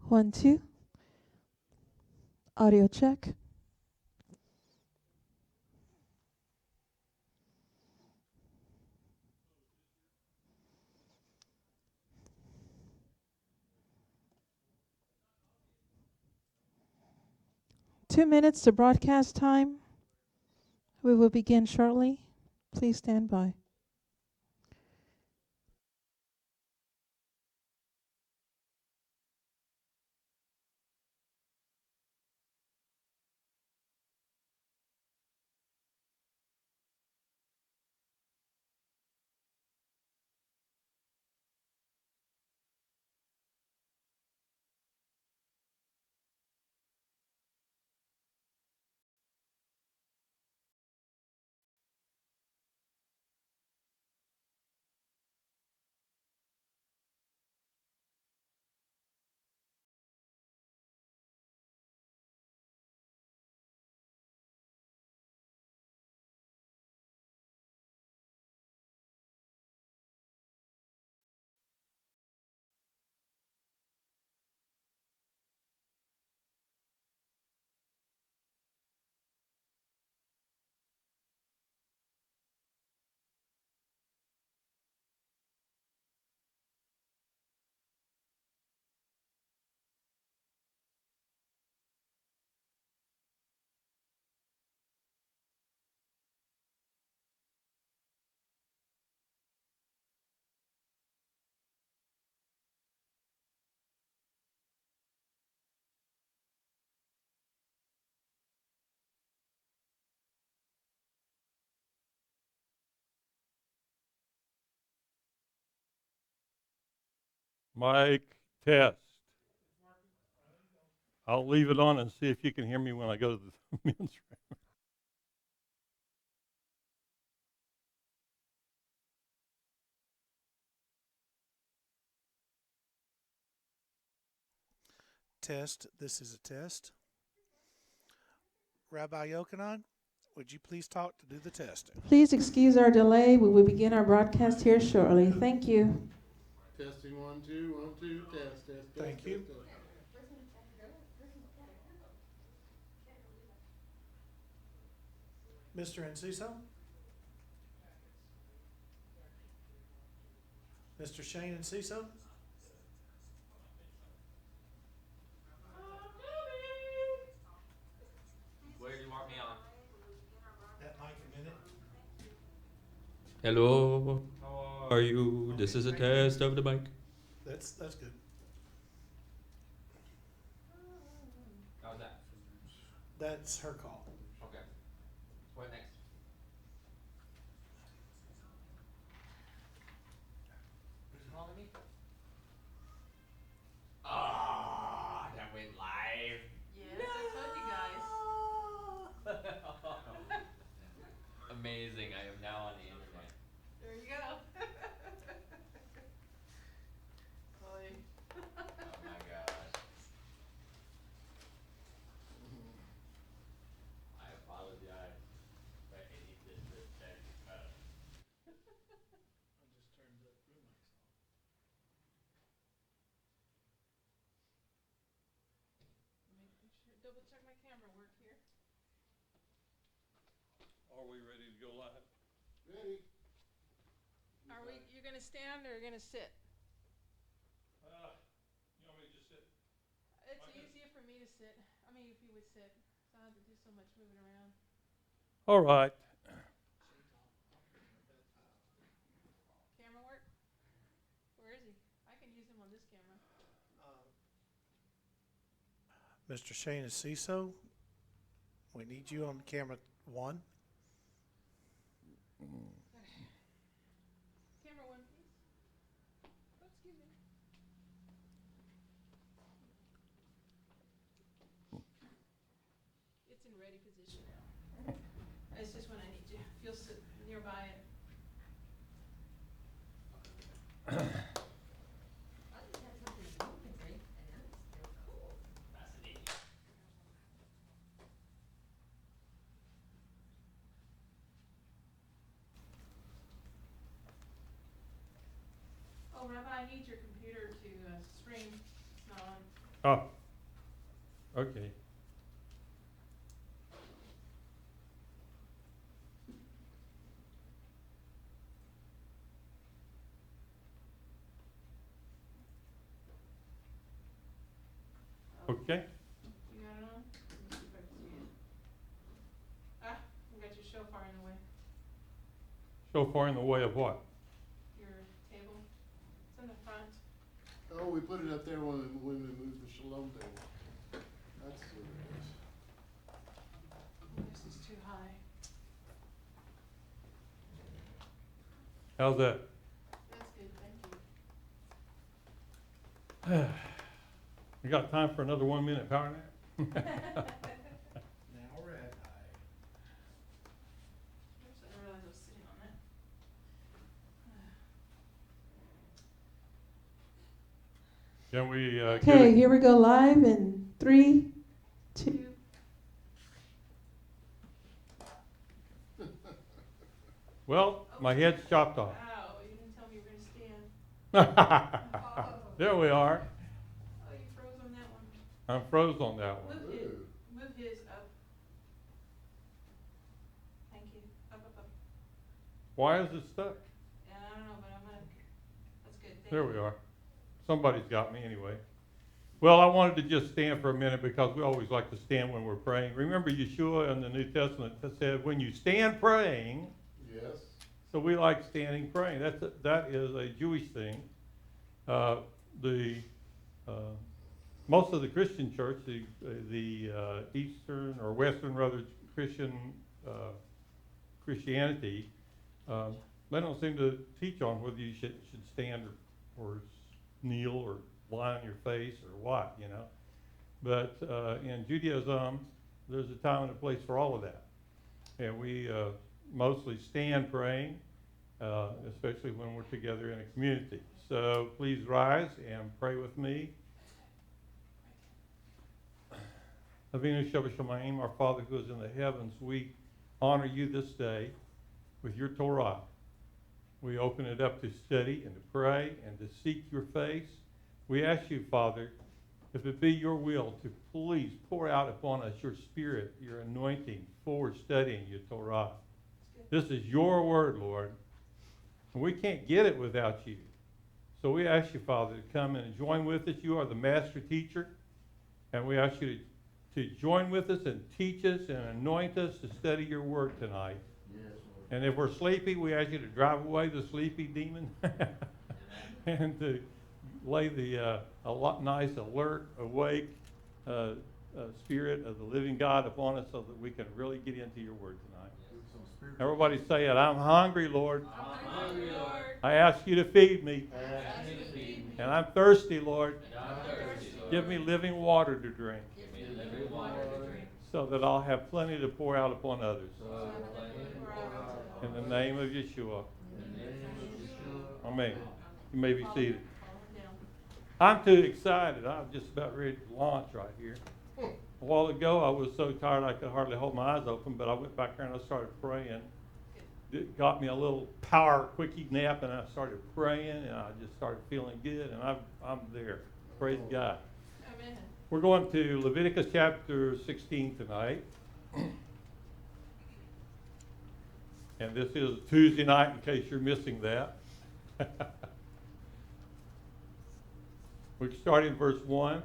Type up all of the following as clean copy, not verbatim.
1, 2. Audio check. Two minutes to broadcast time. We will begin shortly. Please stand by. Mic test. I'll leave it on and see if you can hear me when I go to the men's room. Test. This is a test. Rabbi Yochanan, would you please talk to do the testing? Please excuse our delay. We will begin our broadcast here shortly. Thank you. Testing 1, 2, 1, 2, test. Thank you. Mr. Enciso? Mr. Shane Enciso? Where do you want me on? That mic a minute. Hello, how are you? This is a test of the mic. That's good. How's that? That's her call. Okay. What next? Who's calling me? Ah, that went live. Yes, I told you guys. Amazing. I am now on the internet. There you go. Boy. Oh my gosh. I apologize for any disrespect. I just turned the room mics on. Double check my camera work here. Are we ready to go live? Ready? You're gonna stand or you're gonna sit? You want me to just sit? It's Okay. easier for me to sit. I mean, if you would sit. So I don't have to do so much moving around. All right. Camera work? Where is he? I can use him on this camera. Mr. Shane Enciso, we need you on camera 1. Camera 1, please. Oh, excuse me. It's in ready position now. It's just when I need you. If you'll sit nearby it. Fascinating. Oh, Rabbi, I need your computer to stream. It's not on. Oh, okay. Okay. You got it on? Let me see if I can see it. Ah, we got your shofar in the way. Shofar in the way of what? Your table. It's in the front. Oh, we put it up there when we moved the Shalom table. That's what it is. This is too high. How's that? That's good, thank you. You got time for another 1 minute power nap? Now we're at high. Oops, I didn't realize I was sitting on that. Can we get Okay, it? here we go live in 3, 2. Well, my head's chopped off. Wow, you didn't tell me you were gonna stand. There we are. Oh, you froze on that one. I'm froze on that one. Move his up. Thank you. Up, up, up. Why is it stuck? Yeah, I don't know, but I'm gonna, that's good. Thank There you. we are. Somebody's got me anyway. Well, I wanted to just stand for a minute because we always like to stand when we're praying. Remember Yeshua in the New Testament said, when you stand praying, Yes. so we like standing praying. That is a Jewish thing. Most of the Christian church, the Eastern or Western rather Christianity, they don't seem to teach on whether you should stand or kneel or lie on your face or what, you know. But in Judaism, there's a time and a place for all of that, and we mostly stand praying, especially when we're together in a community. So please rise and pray with me. Avinu Shabbat our Father who is in the heavens, we honor you this day with your Torah. We open it up to study and to pray and to seek your face. We ask you, Father, if it be your will, to please pour out upon us your spirit, your anointing for studying your Torah. This is your word, Lord, and we can't get it without you. So we ask you, Father, to come and join with us. You are the master teacher, and we ask you to join with us and teach us and anoint us to study your word tonight. Yes, Lord. And if we're sleepy, we ask you to drive away the sleepy demon and to lay the nice, alert, awake spirit of the living God upon us so that we can really get into your word tonight. Give some spirit. Everybody say it. I'm hungry, Lord. I'm hungry, Lord. I ask you to feed me. Ask you to feed me. And I'm thirsty, Lord. And I'm thirsty, Lord. Give me living water to drink Give me living water to drink. so that I'll have plenty to pour out upon others. So that we can pour out In the name of Yeshua. In the name of Yeshua. Amen. You may be seated. Follow him down. I'm too excited. I'm just about ready to launch right here. A while ago, I was so tired I could hardly hold my eyes open, but I went back there and I started praying. It got me a little power quickie nap, and I started praying, and I just started feeling good, and I'm there. Praise God. Amen. We're going to Leviticus chapter 16 tonight. And this is Tuesday night, in case you're missing that. We start in verse 1.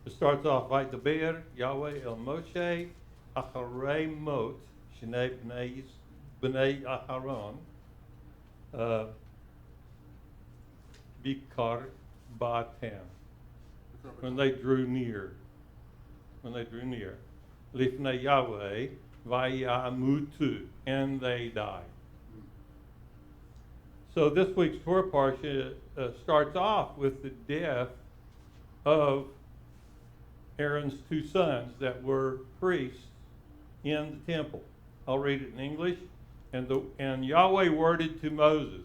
It starts off, Vaydaber Yahweh el Moshe, Acharei Mot, Shnei Bnei Aharon, Bikar Batem. When they drew near. Lifnei Yahweh, Vayamutu, and they died. So this week's Torah parshah starts off with the death of Aaron's two sons that were priests in the temple. I'll read it in English. And Yahweh worded to Moses.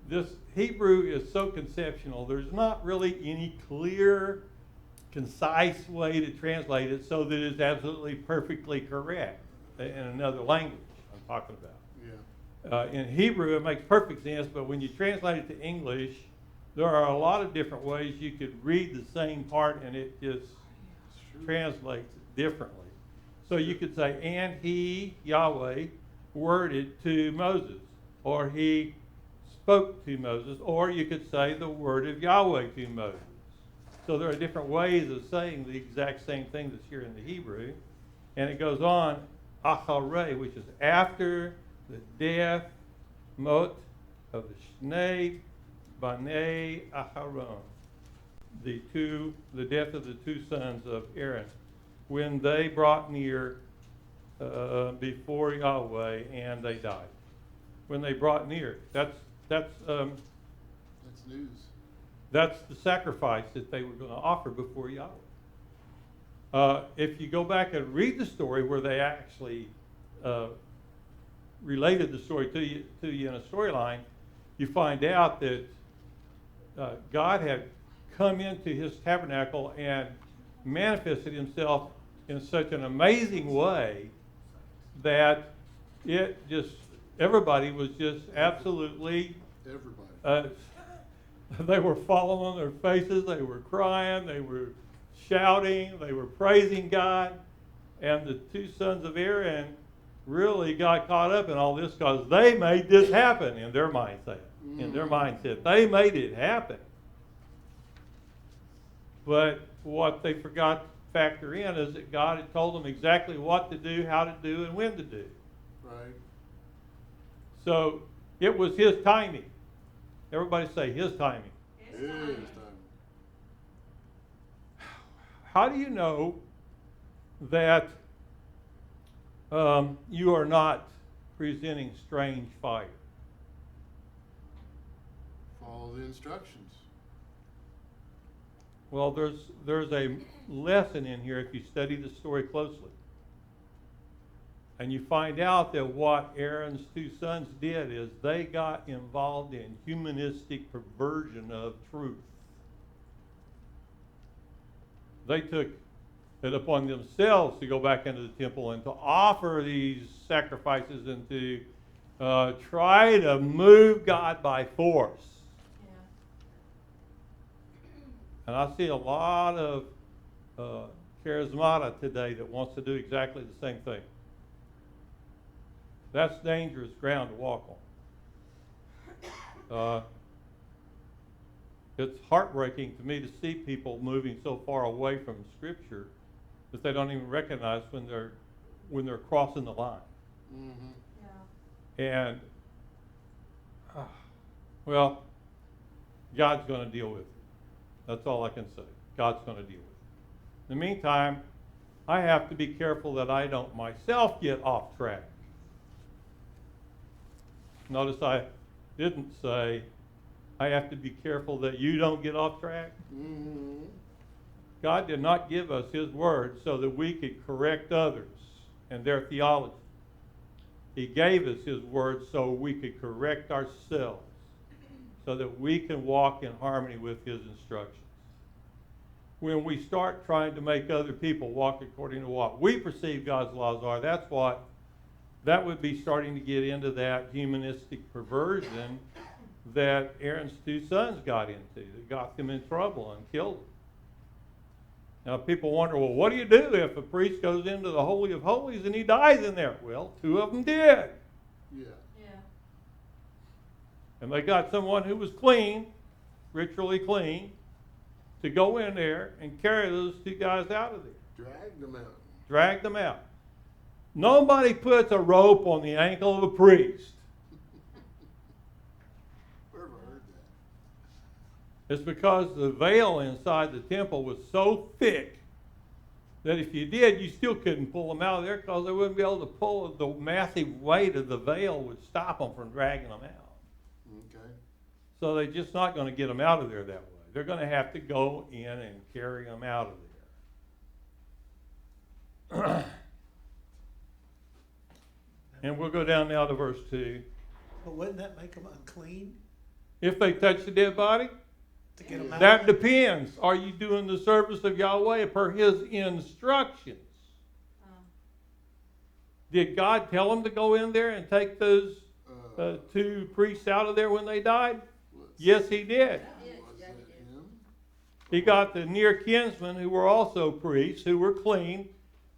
This Hebrew is so conceptual. There's not really any clear, concise way to translate it so that it's absolutely perfectly correct in another language I'm talking about. Yeah. In Hebrew, it makes perfect sense, but when you translate it to English, There are a lot of different ways you could read the same part and it just It's true. translates differently. So you could say, and he, Yahweh, worded to Moses, or he spoke to Moses, or you could say the word of Yahweh to Moses. So there are different ways of saying the exact same thing that's here in the Hebrew. And it goes on, Acharei, which is after the death, Mot, of the Shnei Banei Aharon, the death of the two sons of Aaron, when they brought near before Yahweh and they died. When they brought near, that's news. that's the sacrifice that they were going to offer before Yahweh. If you go back and read the story where they actually related the story to you in a storyline, you find out that God had come into his tabernacle and manifested himself in such an amazing way that it just, everybody was just absolutely, Everybody. they were falling on their faces, they were crying, they were shouting, they were praising God. And the two sons of Aaron really got caught up in all this because they made this happen in their mindset. In their mindset, they made it happen. But what they forgot to factor in is that God had told them exactly what to do, how to do, and when to do. Right. So it was his timing. Everybody say his timing. It's It is time. time. How do you know that you are not presenting strange fire? Follow the instructions. Well, there's a lesson in here if you study the story closely. And you find out that what Aaron's two sons did is they got involved in humanistic perversion of truth. They took it upon themselves to go back into the temple and to offer these sacrifices and to try to move God by force. And I see a lot of charismata today that wants to do exactly the same thing. That's dangerous ground to walk on. It's heartbreaking to me to see people moving so far away from Scripture that they don't even recognize when they're crossing the line. Mm-hmm. And well, God's going to deal with it. That's all I can say. God's going to deal with it. In the meantime, I have to be careful that I don't myself get off track. Notice I didn't say I have to be careful that you don't get off track. Mm-hmm. God did not give us his word so that we could correct others and their theology. He gave us his word so we could correct ourselves, so that we can walk in harmony with his instructions. When we start trying to make other people walk according to what we perceive God's laws are, that would be starting to get into that humanistic perversion that Aaron's two sons got into, that got them in trouble and killed them. Now people wonder, well, what do you do if a priest goes into the Holy of Holies and he dies in there? Well, two of them did. Yeah. And they got someone who was clean, ritually clean, to go in there and carry those two guys out of there. Drag them out. Nobody puts a rope on the ankle of a priest. Where have I heard that? It's because the veil inside the temple was so thick that if you did, you still couldn't pull them out of there because they wouldn't be able to pull it. The massive weight of the veil would stop them from dragging them out. Okay. So they're just not going to get them out of there that way. They're going to have to go in and carry them out of there. And we'll go down now to verse 2. But wouldn't that make them unclean If they touch the dead body, to get them out? that depends. Are you doing the service of Yahweh per his instructions? Did God tell them to go in there and take those two priests out of there when they died? Yes, he did. He got the near kinsmen who were also priests, who were clean,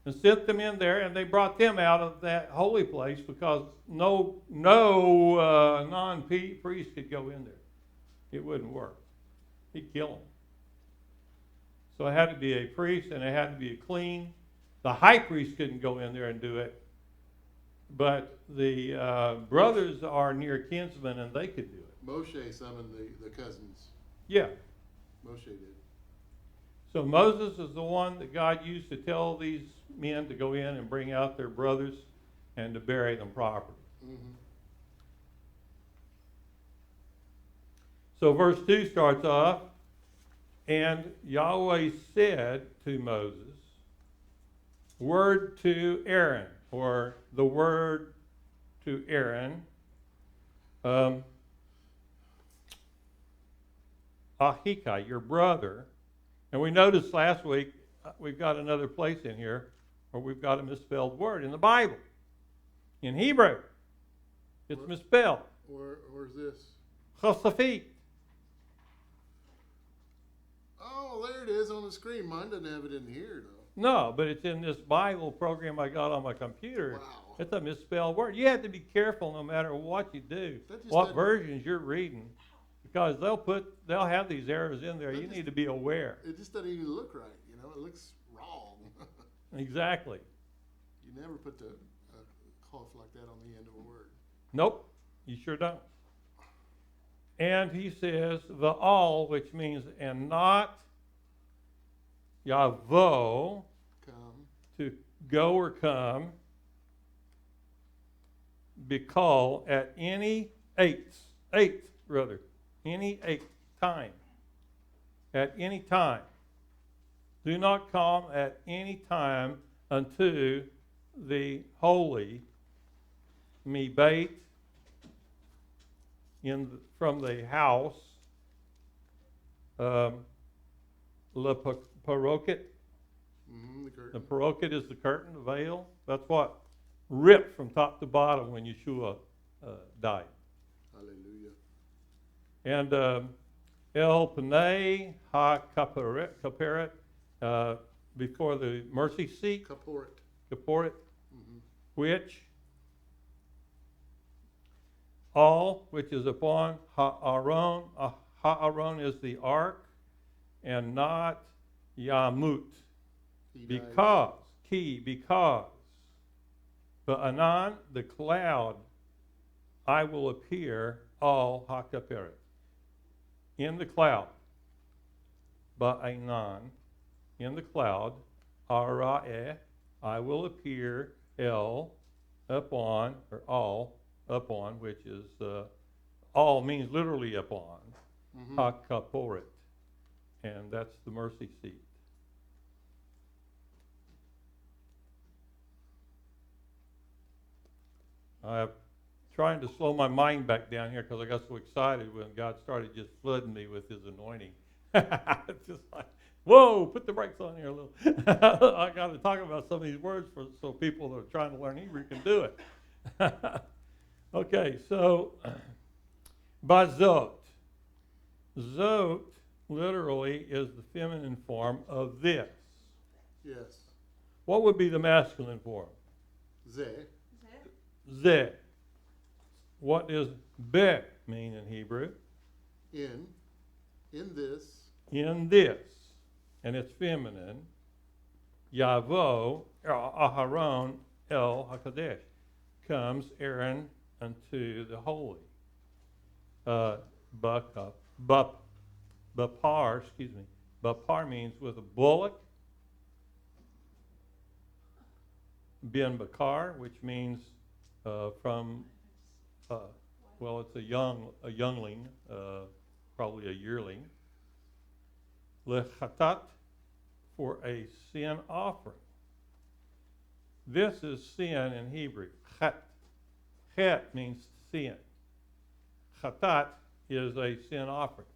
and sent them in there, and they brought them out of that holy place because no non-priest could go in there. It wouldn't work. He'd kill them. So it had to be a priest, and it had to be clean. The high priest couldn't go in there and do it, but the brothers are near kinsmen, and they could do it. Moshe summoned the cousins. Yeah. Moshe did. So Moses is the one that God used to tell these men to go in and bring out their brothers and to bury them properly. Mm-hmm. So verse 2 starts off, and Yahweh said to Moses, word to Aaron, or the word to Aaron, Ahika, your brother. And we noticed last week, we've got another place in here where we've got a misspelled word in the Bible. In Hebrew, it's misspelled. Where's this? Chosafit. Oh, there it is on the screen. Mine doesn't have it in here, though. No, but it's in this Bible program I got on my computer. Wow. It's a misspelled word. You have to be careful no matter what you do, what versions you're reading, because they'll have these errors in there. You need to be aware. It just doesn't even look right, you know. It looks wrong. Exactly. You never put a cough like that on the end of a word. Nope, you sure don't. And he says the all, which means and not Yavo, Come. to go or come, Bikal at any eighth time. At any time. Do not come at any time unto the holy mebate from the house, le paroket. Mm-hmm, the curtain. The paroket is the curtain, the veil. That's what ripped from top to bottom when Yeshua died. Hallelujah. And El Panei Ha Kaperet, before the mercy seat, Kaporet. Kaporet, Mm-hmm. which all which is upon Ha'aron. Ha'aron is the ark, and not Yamut. Because, but anon, the cloud, I will appear all hakaperet. In the cloud, ba'anon, in the cloud, ara'eh, I will appear el, upon, or all, upon, which is, all means literally upon, Mm-hmm. hakaporet, and that's the mercy seat. I'm trying to slow my mind back down here because I got so excited when God started just flooding me with His anointing. Just like, whoa, put the brakes on here a little. I got to talk about some of these words so people that are trying to learn Hebrew can do it. Okay, so bazot. Zot literally is the feminine form of this. Yes. What would be the masculine form? Ze. Zeh. What does be mean in Hebrew? In this. In this. And it's feminine. Yavo, Aharon, El HaKadosh. Comes Aaron unto the holy. Bapar, Bapar means with a bullock. Ben Bakar, which means from, well, it's a youngling, probably a yearling. Lechatat, for a sin offering. This is sin in Hebrew. Chat. Chet means sin. Chatat is a sin offering.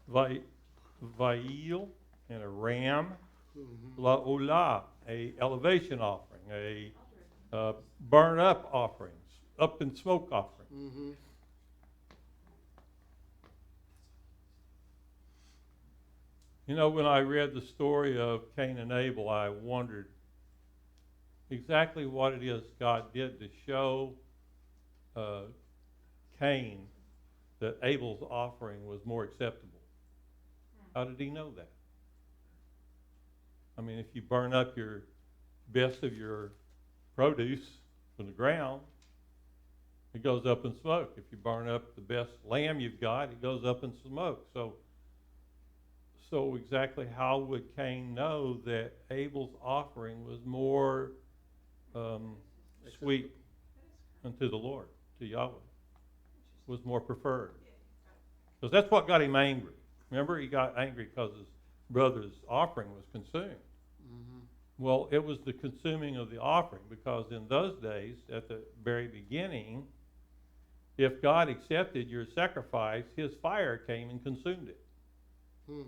Va'il, and a ram. Mm-hmm. La'olah, a elevation offering, a burn up offerings, up in smoke offering. Mm-hmm. You know, when I read the story of Cain and Abel, I wondered exactly what it is God did to show Cain that Abel's offering was more acceptable. How did he know that? I mean, if you burn up your best of your produce from the ground, it goes up in smoke. If you burn up the best lamb you've got, it goes up in smoke. So exactly how would Cain know that Abel's offering was more sweet unto the Lord, to Yahweh, was more preferred? Because that's what got him angry. Remember, he got angry because his brother's offering was consumed. Mm-hmm. Well, it was the consuming of the offering, because in those days, at the very beginning, if God accepted your sacrifice, his fire came and consumed it. Hmm.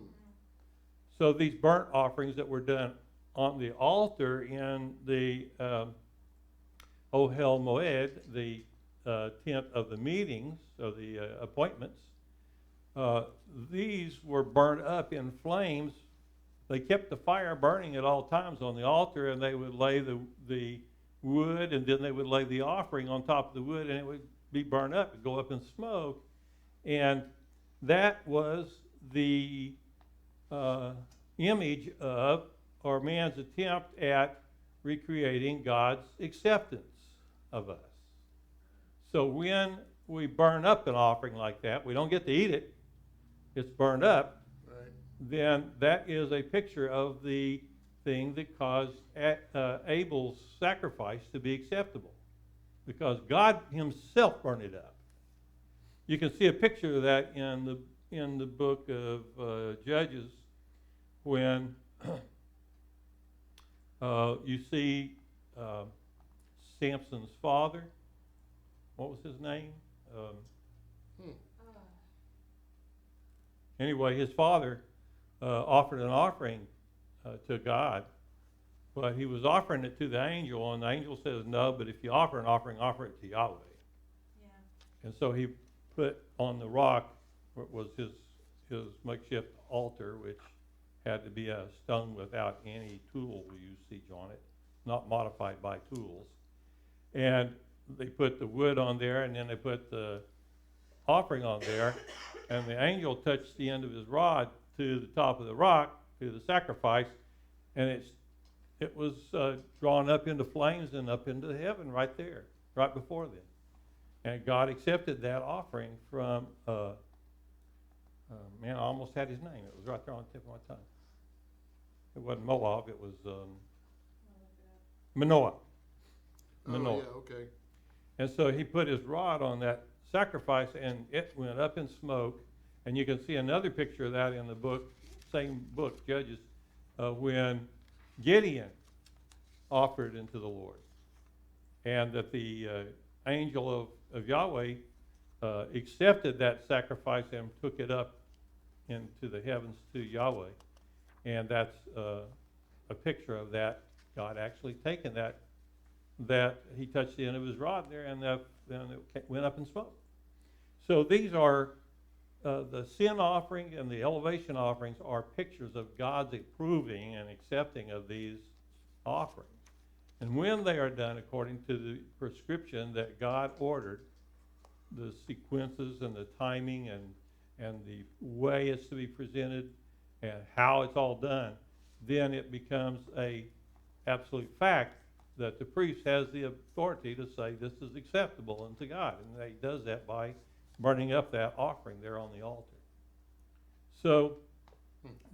So these burnt offerings that were done on the altar in the Ohel Moed, the tent of the meetings, of the appointments, these were burnt up in flames. They kept the fire burning at all times on the altar, and they would lay the wood, and then they would lay the offering on top of the wood, and it would be burned up and go up in smoke. And that was the image of, or man's attempt at recreating God's acceptance of us. So when we burn up an offering like that, we don't get to eat it, it's burned up, Right. then that is a picture of the thing that caused Abel's sacrifice to be acceptable, because God himself burned it up. You can see a picture of that in the book of Judges, when you see Samson's father. What was his name? Anyway, his father offered an offering to God, but he was offering it to the angel, and the angel says, no, but if you offer an offering, offer it to Yahweh. Yeah. And so he put on the rock what was his makeshift altar, which had to be a stone without any tool usage on it, not modified by tools. And they put the wood on there, and then they put the offering on there, and the angel touched the end of his rod to the top of the rock, to the sacrifice, and it was drawn up into flames and up into heaven right there, right before them. And God accepted that offering from, man, I almost had his name. It was right there on the tip of my tongue. It wasn't Moab, it was Manoah. Manoah. Oh, yeah, okay. And so he put his rod on that sacrifice, and it went up in smoke. And you can see another picture of that in the book, same book, Judges, when Gideon offered unto the Lord. And that the angel of Yahweh accepted that sacrifice and took it up into the heavens to Yahweh. And that's a picture of that, God actually taking that he touched the end of his rod there, and then it went up in smoke. So these are the sin offering and the elevation offerings are pictures of God's approving and accepting of these offerings. And when they are done according to the prescription that God ordered, the sequences and the timing and the way it's to be presented and how it's all done, then it becomes a absolute fact that the priest has the authority to say this is acceptable unto God. And he does that by burning up that offering there on the altar. So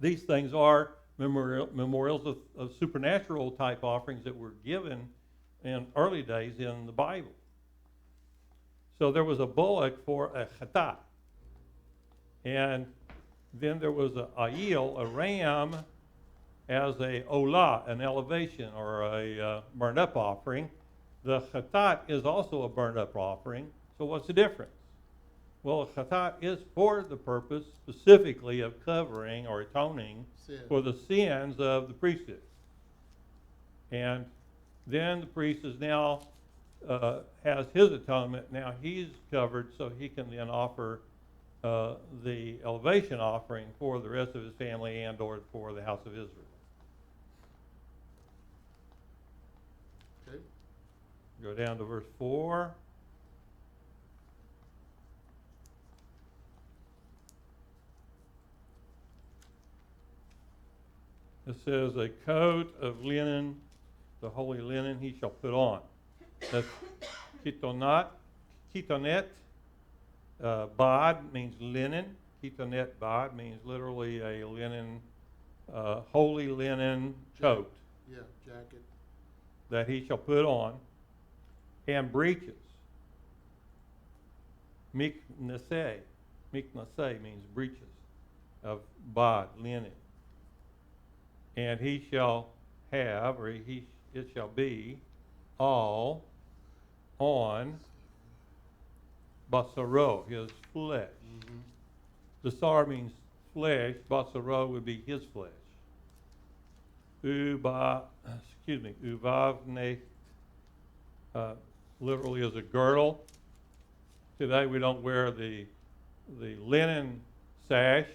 these things are memorials of supernatural type offerings that were given in early days in the Bible. So there was a bullock for a chatat. And then there was a ayil, a ram, as a olah, an elevation or a burned up offering. The chatat is also a burned up offering. So what's the difference? Well, a chatat is for the purpose specifically of covering or atoning Sin. for the sins of the priesthood. And then the priest is now has his atonement. Now he's covered, so he can then offer the elevation offering for the rest of his family and or for the house of Israel. Okay. Go down to verse 4. It says, a coat of linen, the holy linen, he shall put on. That's kitonet, bod means linen. Kitonet bod means literally a linen, holy linen coat Yeah, jacket. that he shall put on, and breeches. Miknaseh means breeches of bod, linen. And he shall have, or it shall be, all on basaro, his flesh. Mm-hmm. Basar means flesh. Basaro would be his flesh. Uvavne, literally is a girdle. Today we don't wear the linen sash,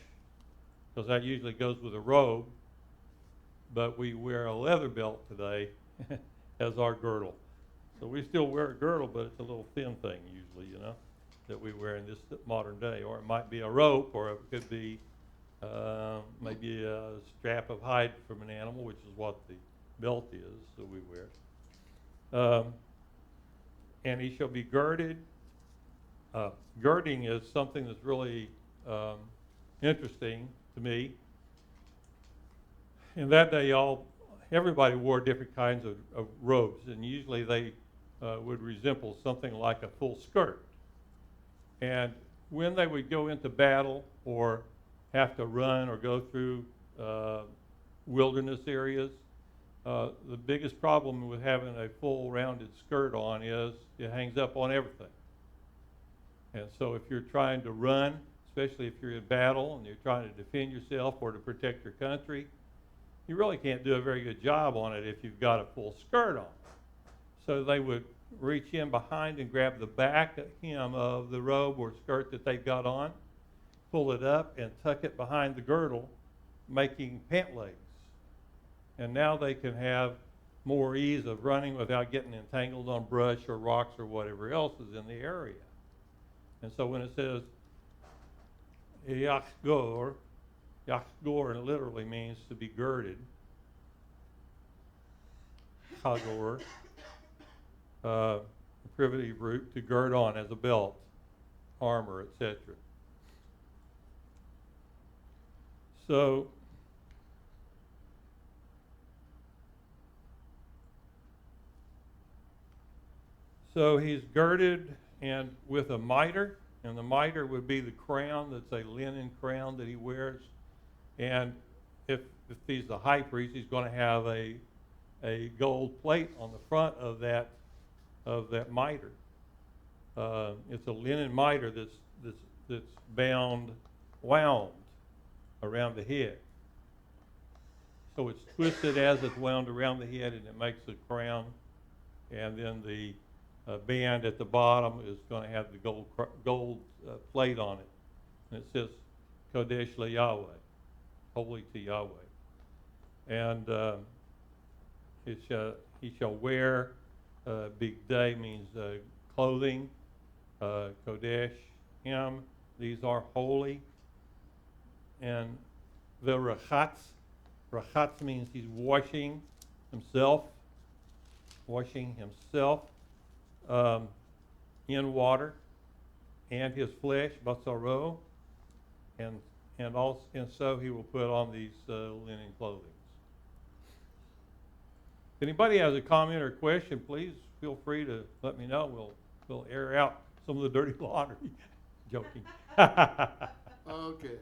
because that usually goes with a robe, but we wear a leather belt today as our girdle. So we still wear a girdle, but it's a little thin thing usually, that we wear in this modern day. Or it might be a rope, or it could be maybe a strap of hide from an animal, which is what the belt is that we wear. And he shall be girded. Girding is something that's really interesting to me. In that day, everybody wore different kinds of robes, and usually they would resemble something like a full skirt. And when they would go into battle or have to run or go through wilderness areas, the biggest problem with having a full rounded skirt on is it hangs up on everything. And so if you're trying to run, especially if you're in battle and you're trying to defend yourself or to protect your country, you really can't do a very good job on it if you've got a full skirt on. So they would reach in behind and grab the back hem of the robe or skirt that they've got on, pull it up and tuck it behind the girdle, making pant legs. And now they can have more ease of running without getting entangled on brush or rocks or whatever else is in the area. And so when it says Yachgor literally means to be girded. Chagor, the privative root, to gird on as a belt, armor, etc. So he's girded and with a mitre, and the mitre would be the crown. That's a linen crown that he wears. And if he's the high priest, he's going to have a gold plate on the front of that mitre. It's a linen mitre that's wound around the head. So it's twisted as it's wound around the head, and it makes a crown. And then the band at the bottom is going to have the gold plate on it, and it says Hodesh LeYahweh, holy to Yahweh. And he shall wear, big day means clothing, Kodesh, him, these are holy. And the rachatz means he's washing himself in water, and his flesh, basaro, and so he will put on these linen clothing. If anybody has a comment or question, please feel free to let me know. We'll air out some of the dirty laundry. Joking. Okay.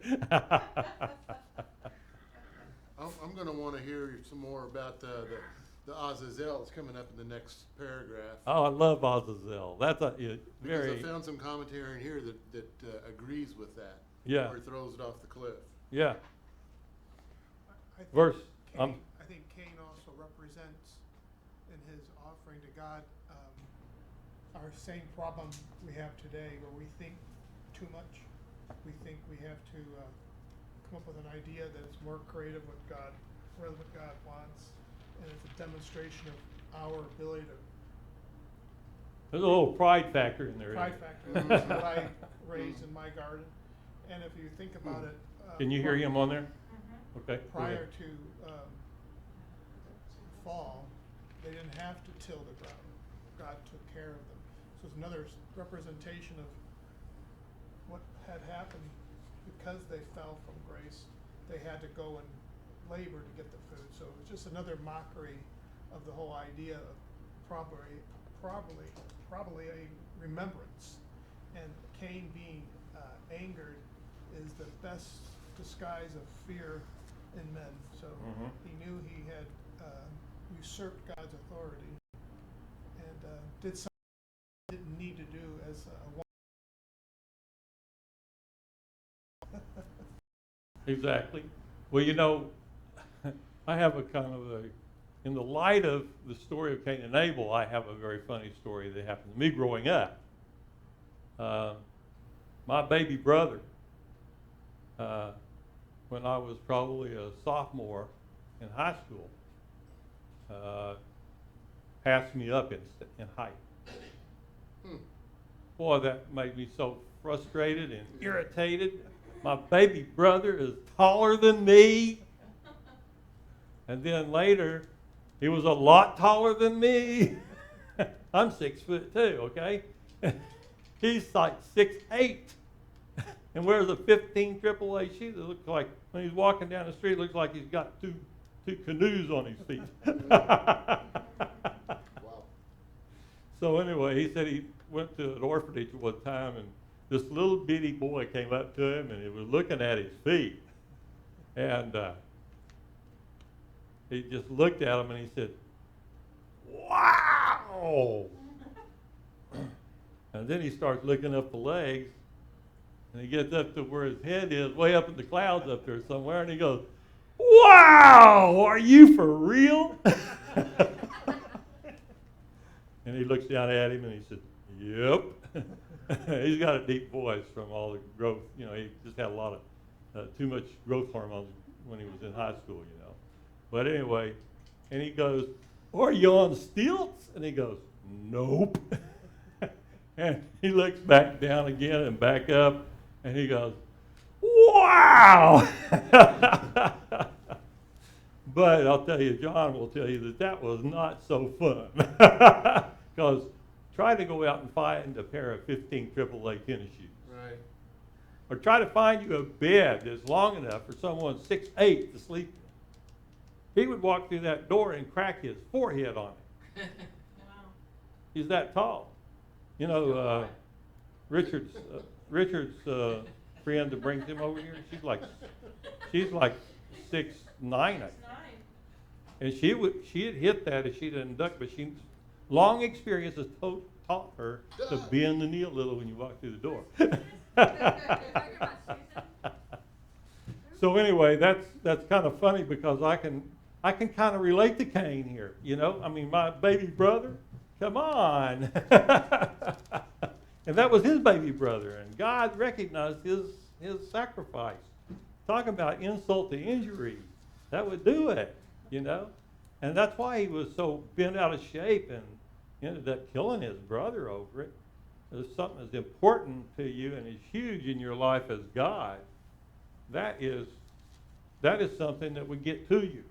I'm going to want to hear some more about the Azazel that's coming up in the next paragraph. Oh, I love Azazel. That's Because I found some commentary in here that agrees with that. Yeah. Or he throws it off the cliff. Yeah. I think Verse. I think Cain also represents in his offering to God our same problem we have today, where we think too much we think we have to come up with an idea that is more creative with God, rather what God wants, and it's a demonstration of our ability to There's a little pride factor in there. pride isn't factor. there? That's what I raised in my garden, and if you think about it, Can you hear him on there? Mhm. Okay. go prior ahead. to fall, they didn't have to till the ground. God took care of them. So it's another representation of what had happened because they fell from grace. They had to go and labor to get the food. So it was just another mockery of the whole idea of probably a remembrance. And Cain being angered is the best disguise of fear in men. So Mhm. he knew he had usurped God's authority and did something he didn't need to do as a Exactly. Well, you know, I have a kind of a, in the light of the story of Cain and Abel, I have a very funny story that happened to me growing up. My baby brother, when I was probably a sophomore in high school, passed me up in height. Boy, that made me so frustrated and irritated. My baby brother is taller than me. And then later, he was a lot taller than me. I'm 6'2", okay? He's like 6'8", and wears a 15 AAA shoe that looks like, when he's walking down the street, it looks like he's got two canoes on his feet. Wow. So anyway, he said he went to an orphanage one time, and this little bitty boy came up to him, and he was looking at his feet. And he just looked at him, and he said, "Wow!" And then he starts looking up the legs, and he gets up to where his head is, way up in the clouds up there somewhere, and he goes, "Wow, are you for real?" And he looks down at him and he said, "Yep." He's got a deep voice from all the growth. You know, he just had a lot of, too much growth hormones when he was in high school, you know. But anyway, and he goes, "Are you on stilts?" And he goes, "Nope." And he looks back down again and back up, and he goes, "Wow!" But I'll tell you, John will tell you that was not so fun. Because try to go out and find a pair of 15 AAA tennis shoes. Right. Or try to find you a bed that's long enough for someone 6'8" to sleep in. He would walk through that door and crack his forehead on it. Wow. He's that tall. You know, Richard's friend that brings him over here, she's like 6'9", I think. It's 9. And she had hit that if she didn't duck, but she long experience has taught her to bend the knee a little when you walk through the door. So anyway, that's kind of funny because I can kind of relate to Cain here. You know, I mean, my baby brother, come on. And that was his baby brother, and God recognized his sacrifice. Talking about insult to injury, that would do it, you know? And that's why he was so bent out of shape and ended up killing his brother over it. There's something that's important to you and is huge in your life as God. That is something that would get to you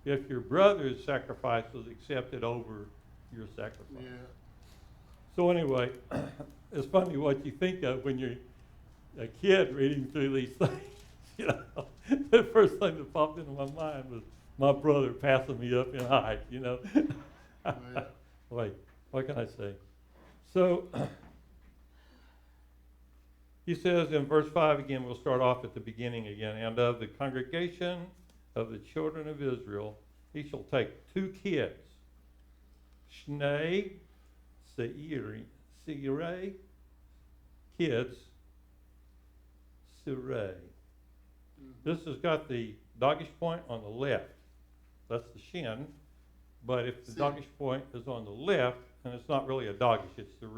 if your brother's sacrifice was accepted over your sacrifice. Yeah. So anyway, it's funny what you think of when you're a kid reading through these things. You know, the first thing that popped into my mind was my brother passing me up in height, you know. Yeah. Wait, what can I say? So, he says in verse 5 again, we'll start off at the beginning again. And of the congregation of the children of Israel, he shall take 2 kids, Shnei Seirei, kids, Sirei. This has got the doggish point on the left. That's the shin. But if the doggish point is on the left, then it's not really a doggish, it's the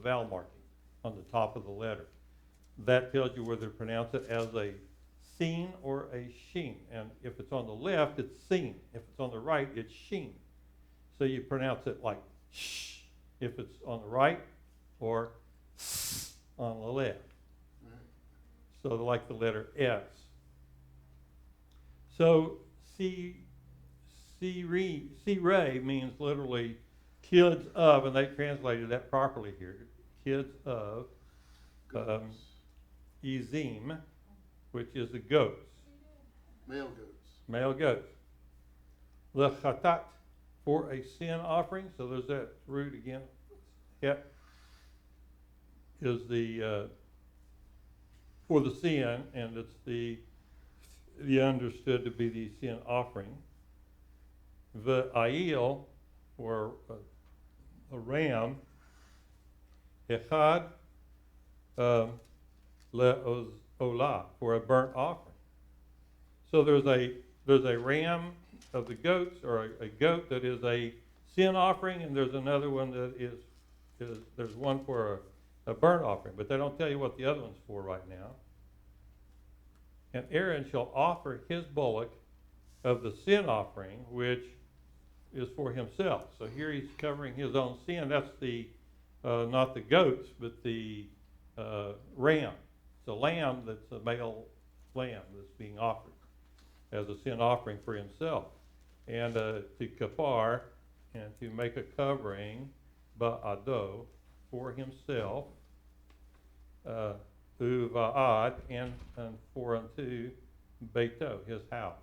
vowel marking on the top of the letter. that tells you whether to pronounce it as a sin or a sheen. And if it's on the left, it's sin. If it's on the right, it's sheen. So you pronounce it like sh if it's on the right, or s on the left. So like the letter S. So Ray means literally kids of, and they translated that properly here. Kids of Ezim, which is the goats. Male goats. Male goats. Lechatat, for a sin offering. So there's that root again. Het is the for the sin, and it's the understood to be the sin offering. The ayil, or a ram. Echad le'olah, for a burnt offering. So there's a ram of the goats, or a goat that is a sin offering, and there's another one that is there's one for a burnt offering, but they don't tell you what the other one's for right now. And Aaron shall offer his bullock of the sin offering, which is for himself. So here he's covering his own sin. That's the not the goats, but the ram. It's a lamb that's a male lamb that's being offered as a sin offering for himself. And to kapar, and to make a covering, ba'ado, for himself, uva'ad, and for unto beito, his house.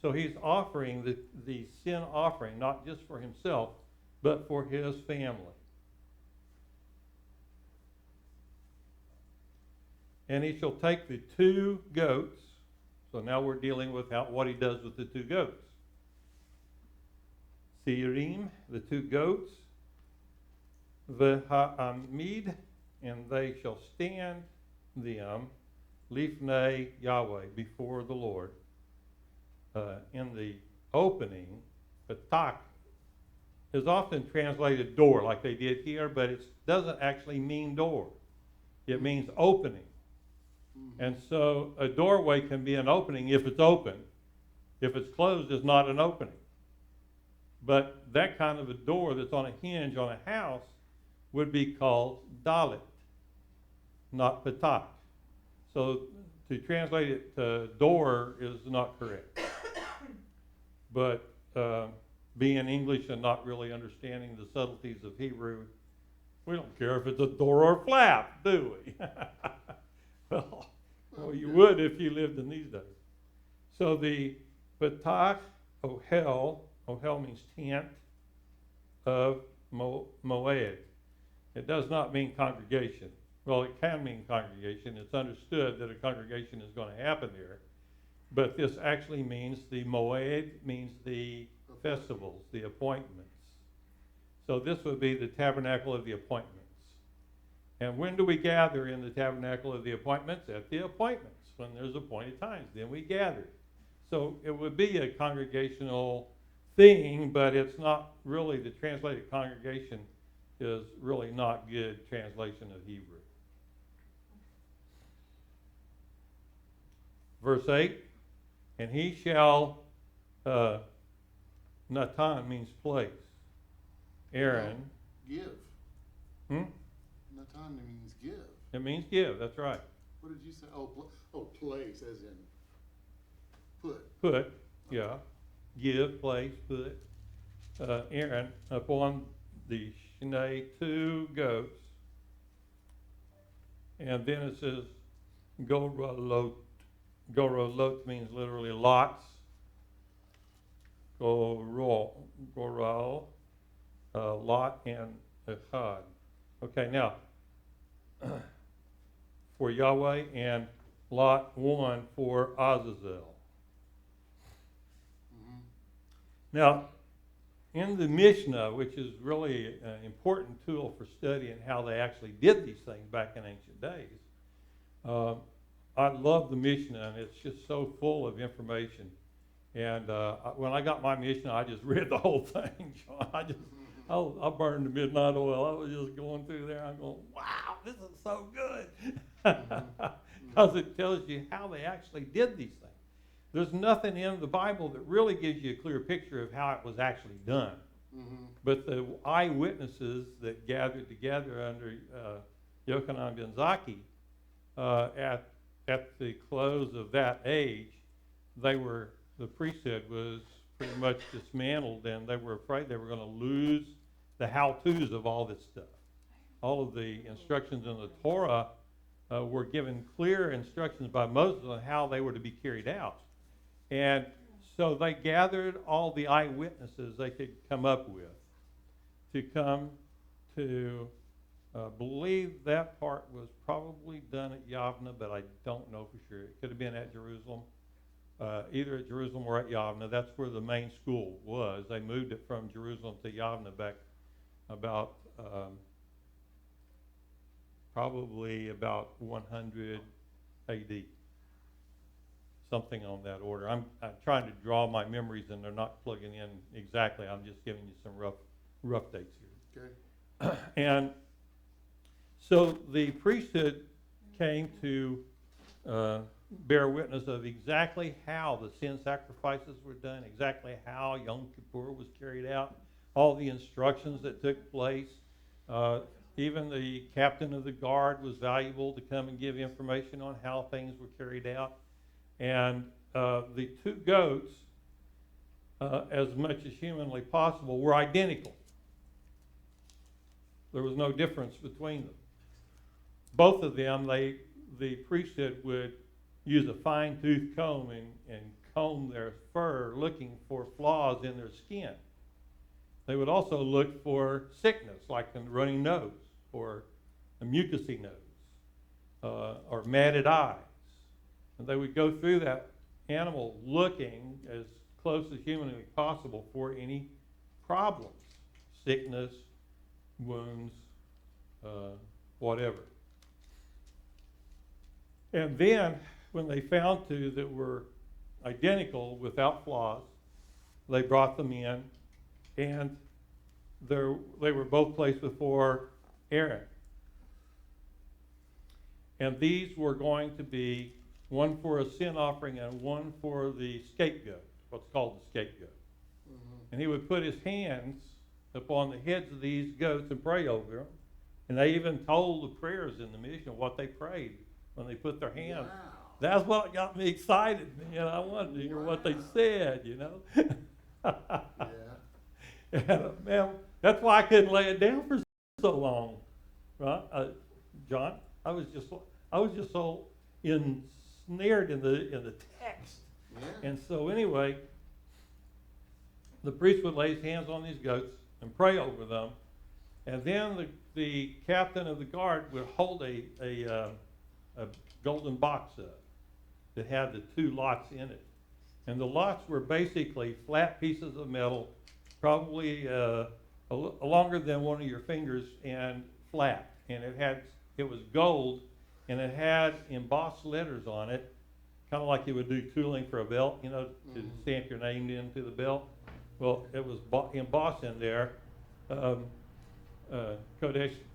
So he's offering the sin offering, not just for himself, but for his family. And he shall take the 2 goats. So now we're dealing with what he does with the 2 goats. Seirim, the 2 goats, v'ha'amid, and they shall stand them, lifnei Yahweh, before the Lord. In the opening, patak is often translated door, like they did here, but it doesn't actually mean door. It means opening. And so a doorway can be an opening if it's open. If it's closed, it's not an opening. But that kind of a door that's on a hinge on a house would be called dalit, not patak. So to translate it to door is not correct. But being English and not really understanding the subtleties of Hebrew, we don't care if it's a door or a flap, do we? Well, you would if you lived in these days. So the Patach Ohel means tent of Moed. It does not mean congregation. Well, it can mean congregation. It's understood that a congregation is going to happen there. But this actually means the Moed means the festivals, the appointments. So this would be the tabernacle of the appointments. And when do we gather in the tabernacle of the appointments? At the appointments, when there's appointed times. Then we gather. So it would be a congregational thing, but it's not really, the translated congregation is really not good translation of Hebrew. Verse 8, and he shall, Natan means place. Aaron. Give. Natan means give. It means give, that's right. What did you say? Place, as in put. Put, yeah. Give, place, put. Aaron upon the Shnei 2 goats. And then it says, Goralot. Goralot means literally lots. Goral, lot, and echad. Okay, now, for Yahweh, and lot 1 for Azazel. Now, in the Mishnah, which is really an important tool for studying how they actually did these things back in ancient days, I love the Mishnah, and it's just so full of information. And when I got my Mishnah, I just read the whole thing. I burned the midnight oil. I was just going through there. I'm going, wow, this is so good. Because it tells you how they actually did these things. There's nothing in the Bible that really gives you a clear picture of how it was actually done. But the eyewitnesses that gathered together under Yochanan ben Zakkai at the close of that age, the priesthood was pretty much dismantled, and they were afraid they were going to lose the how-tos of all this stuff. All of the instructions in the Torah were given clear instructions by Moses on how they were to be carried out. And so they gathered all the eyewitnesses they could come up with to come to believe that part was probably done at Yavna, but I don't know for sure. It could have been at Jerusalem, either at Jerusalem or at Yavna. That's where the main school was. They moved it from Jerusalem to Yavna back about probably about 100 AD. Something on that order. I'm trying to draw my memories, and they're not plugging in exactly. I'm just giving you some rough dates here. Okay. And so the priesthood came to bear witness of exactly how the sin sacrifices were done, exactly how Yom Kippur was carried out, all the instructions that took place. Even the captain of the guard was valuable to come and give information on how things were carried out. And the two goats, as much as humanly possible, were identical. There was no difference between them. Both of them, the priesthood would use a fine-tooth comb and comb their fur, looking for flaws in their skin. They would also look for sickness, like a running nose, or a mucousy nose, or matted eyes. And they would go through that animal looking as close as humanly possible for any problems, sickness, wounds, whatever. And then when they found two that were identical without flaws, they brought them in, and they were both placed before Aaron. And these were going to be one for a sin offering and one for the scapegoat, what's called the scapegoat. And he would put his hands upon the heads of these goats and pray over them. And they even told the prayers in the mission, what they prayed when they put their hands. Wow. That's what got me excited, man. I wanted to hear what they said, you know. Yeah. And, man, that's why I couldn't lay it down for so long, right, John? I was just so ensnared in the text. Yeah. And so anyway, the priest would lay his hands on these goats and pray over them, and then the captain of the guard would hold a golden box up that had the two lots in it. And the lots were basically flat pieces of metal, probably longer than one of your fingers and flat. And it was gold, and it had embossed letters on it, kind of like you would do tooling for a belt, you know, to stamp your name into the belt. Well, it was embossed in there, Hodesh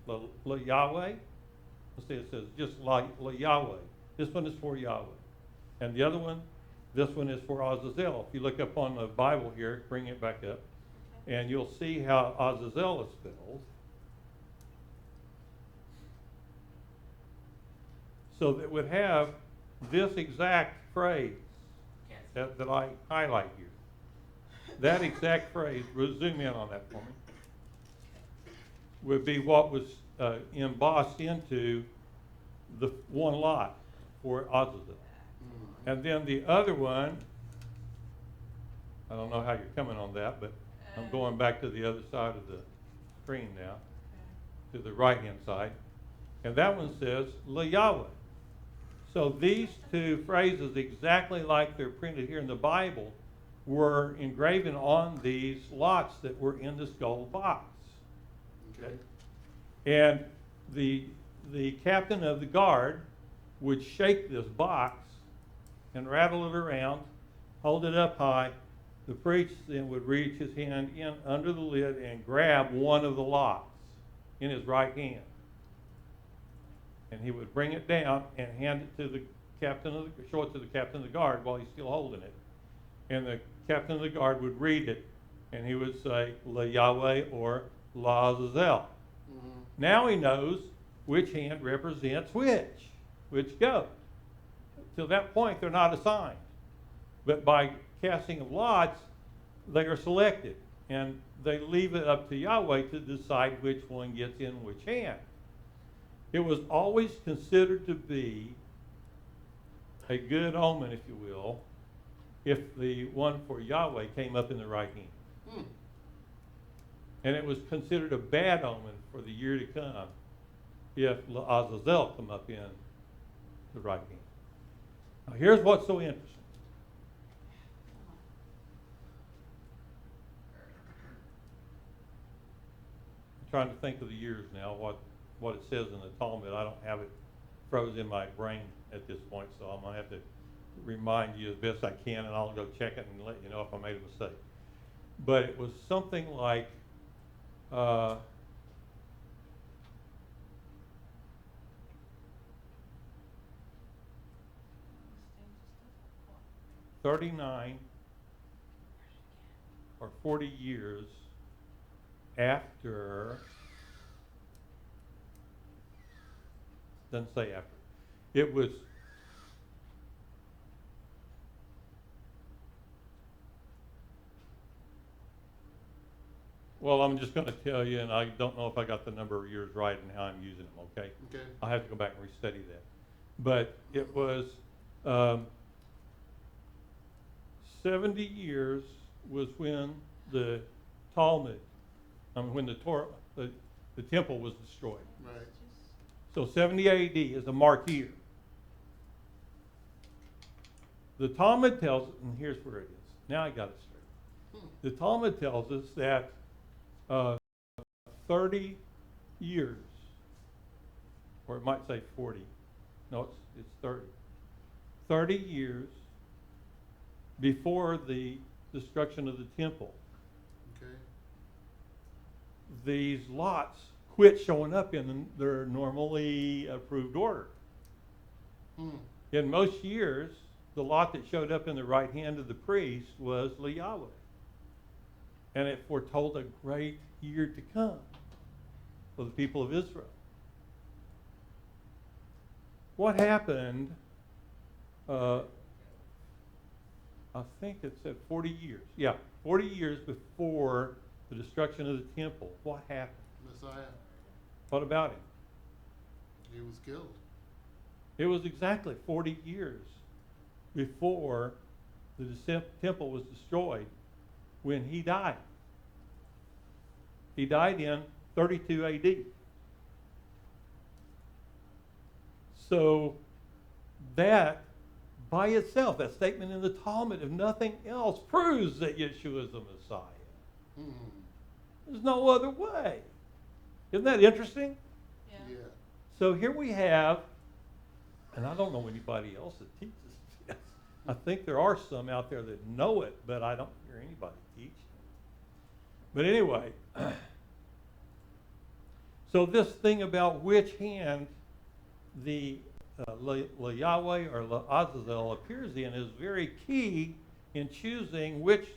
la Yahweh. Let's see, it says just la Yahweh. This one is for Yahweh. And the other one, this one is for Azazel. If you look up on the Bible here, bring it back up, and you'll see how Azazel is spelled. So that would have this exact phrase that I highlight here. That exact phrase, we'll zoom in on that for me, would be what was embossed into the one lot for Azazel. And then the other one, I don't know how you're coming on that, but I'm going back to the other side of the screen now, to the right-hand side. And that one says, La Yahweh. So these two phrases, exactly like they're printed here in the Bible, were engraven on these lots that were in this gold box. Okay. And the captain of the guard would shake this box and rattle it around, hold it up high, The priest then would reach his hand in under the lid and grab one of the lots in his right hand. And he would bring it down and hand it to the show it to the captain of the guard while he's still holding it. And the captain of the guard would read it, and he would say, La Yahweh or La Azazel. Mm-hmm. Now he knows which hand represents which goat. Till that point, they're not assigned. But by casting of lots, they are selected, and they leave it up to Yahweh to decide which one gets in which hand. It was always considered to be a good omen, if you will, if the one for Yahweh came up in the right hand. And it was considered a bad omen for the year to come if Azazel come up in the right hand. Now here's what's so interesting. I'm trying to think of the years now, what it says in the Talmud. I don't have it froze in my brain at this point, so I'm going to have to remind you as best I can, and I'll go check it and let you know if I made a mistake. But it was something like 39 or 40 years after, doesn't say after, it was well, I'm just going to tell you, and I don't know if I got the number of years right and how I'm using them, okay? Okay. I'll have to go back and restudy that. But it was 70 years was when the Talmud, when the Torah, the temple was destroyed. Right. So 70 AD is a mark year. The Talmud tells us, and here's where it is. Now I got it straight. The Talmud tells us that 30 years, or it might say 40. No, it's 30. 30 years before the destruction of the temple, Okay. these lots quit showing up in their normally approved order. In most years, the lot that showed up in the right hand of the priest was Yahweh. And it foretold a great year to come for the people of Israel. What happened, I think it said 40 years. Yeah, 40 years before the destruction of the temple. What happened? Messiah. What about him? He was killed. It was exactly 40 years before the temple was destroyed when he died. He died in 32 AD. So that by itself, that statement in the Talmud, if nothing else, proves that Yeshua is the Messiah. There's no other way. Isn't that interesting? Yeah. So here we have, and I don't know anybody else that teaches this. I think there are some out there that know it, but I don't hear anybody teach. But anyway, so this thing about which hand the Yahweh or Azazel appears in is very key in choosing which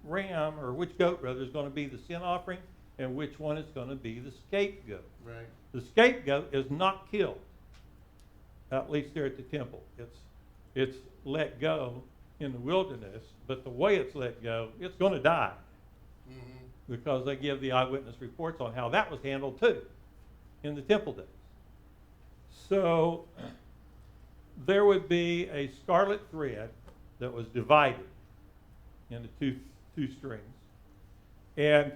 ram or which goat rather is going to be the sin offering and which one is going to be the scapegoat. Right. The scapegoat is not killed, at least there at the temple. It's let go in the wilderness, but the way it's let go, it's going to die. Because they give the eyewitness reports on how that was handled too in the temple days. So there would be a scarlet thread that was divided into two strings. And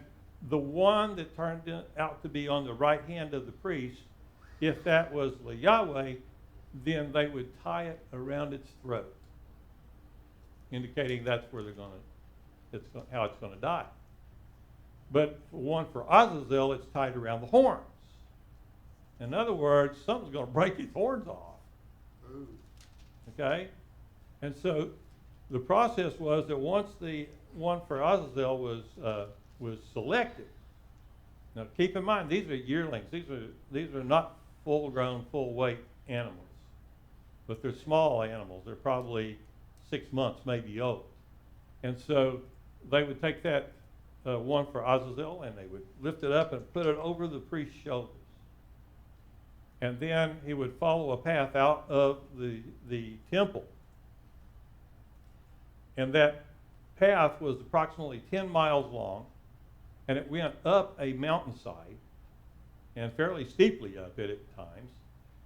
the one that turned out to be on the right hand of the priest, if that was Yahweh, then they would tie it around its throat, indicating that's where how it's going to die. But one for Azazel, it's tied around the horns. In other words, something's going to break his horns off. Ooh. Okay? And so the process was that once the one for Azazel was selected. Now keep in mind, these are yearlings. These are not full-grown, full-weight animals, but they're small animals. They're probably 6 months, maybe old. And so they would take that one for Azazel, and they would lift it up and put it over the priest's shoulders. And then he would follow a path out of the temple. And that path was approximately 10 miles long, and it went up a mountainside, and fairly steeply up it at times.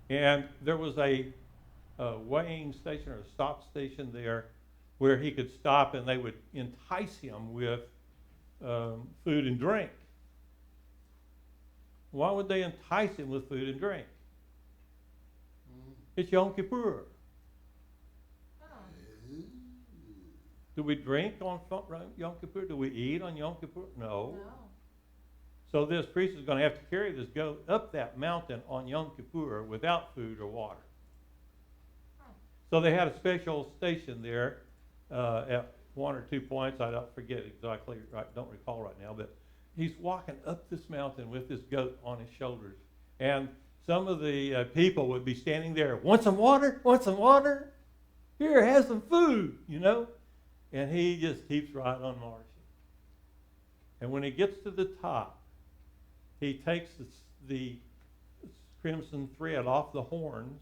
And there was a weighing station or a stop station there where he could stop, and they would entice him with food and drink. Why would they entice him with food and drink? It's Yom Kippur. Do we drink on Yom Kippur? Do we eat on Yom Kippur? No. So this priest is going to have to carry this goat up that mountain on Yom Kippur without food or water. So they had a special station there at one or 2 points. I don't forget exactly, don't recall right now, but he's walking up this mountain with this goat on his shoulders. And some of the people would be standing there, want some water? Want some water? Here, have some food, you know? And he just keeps right on marching. And when he gets to the top, he takes the crimson thread off the horns,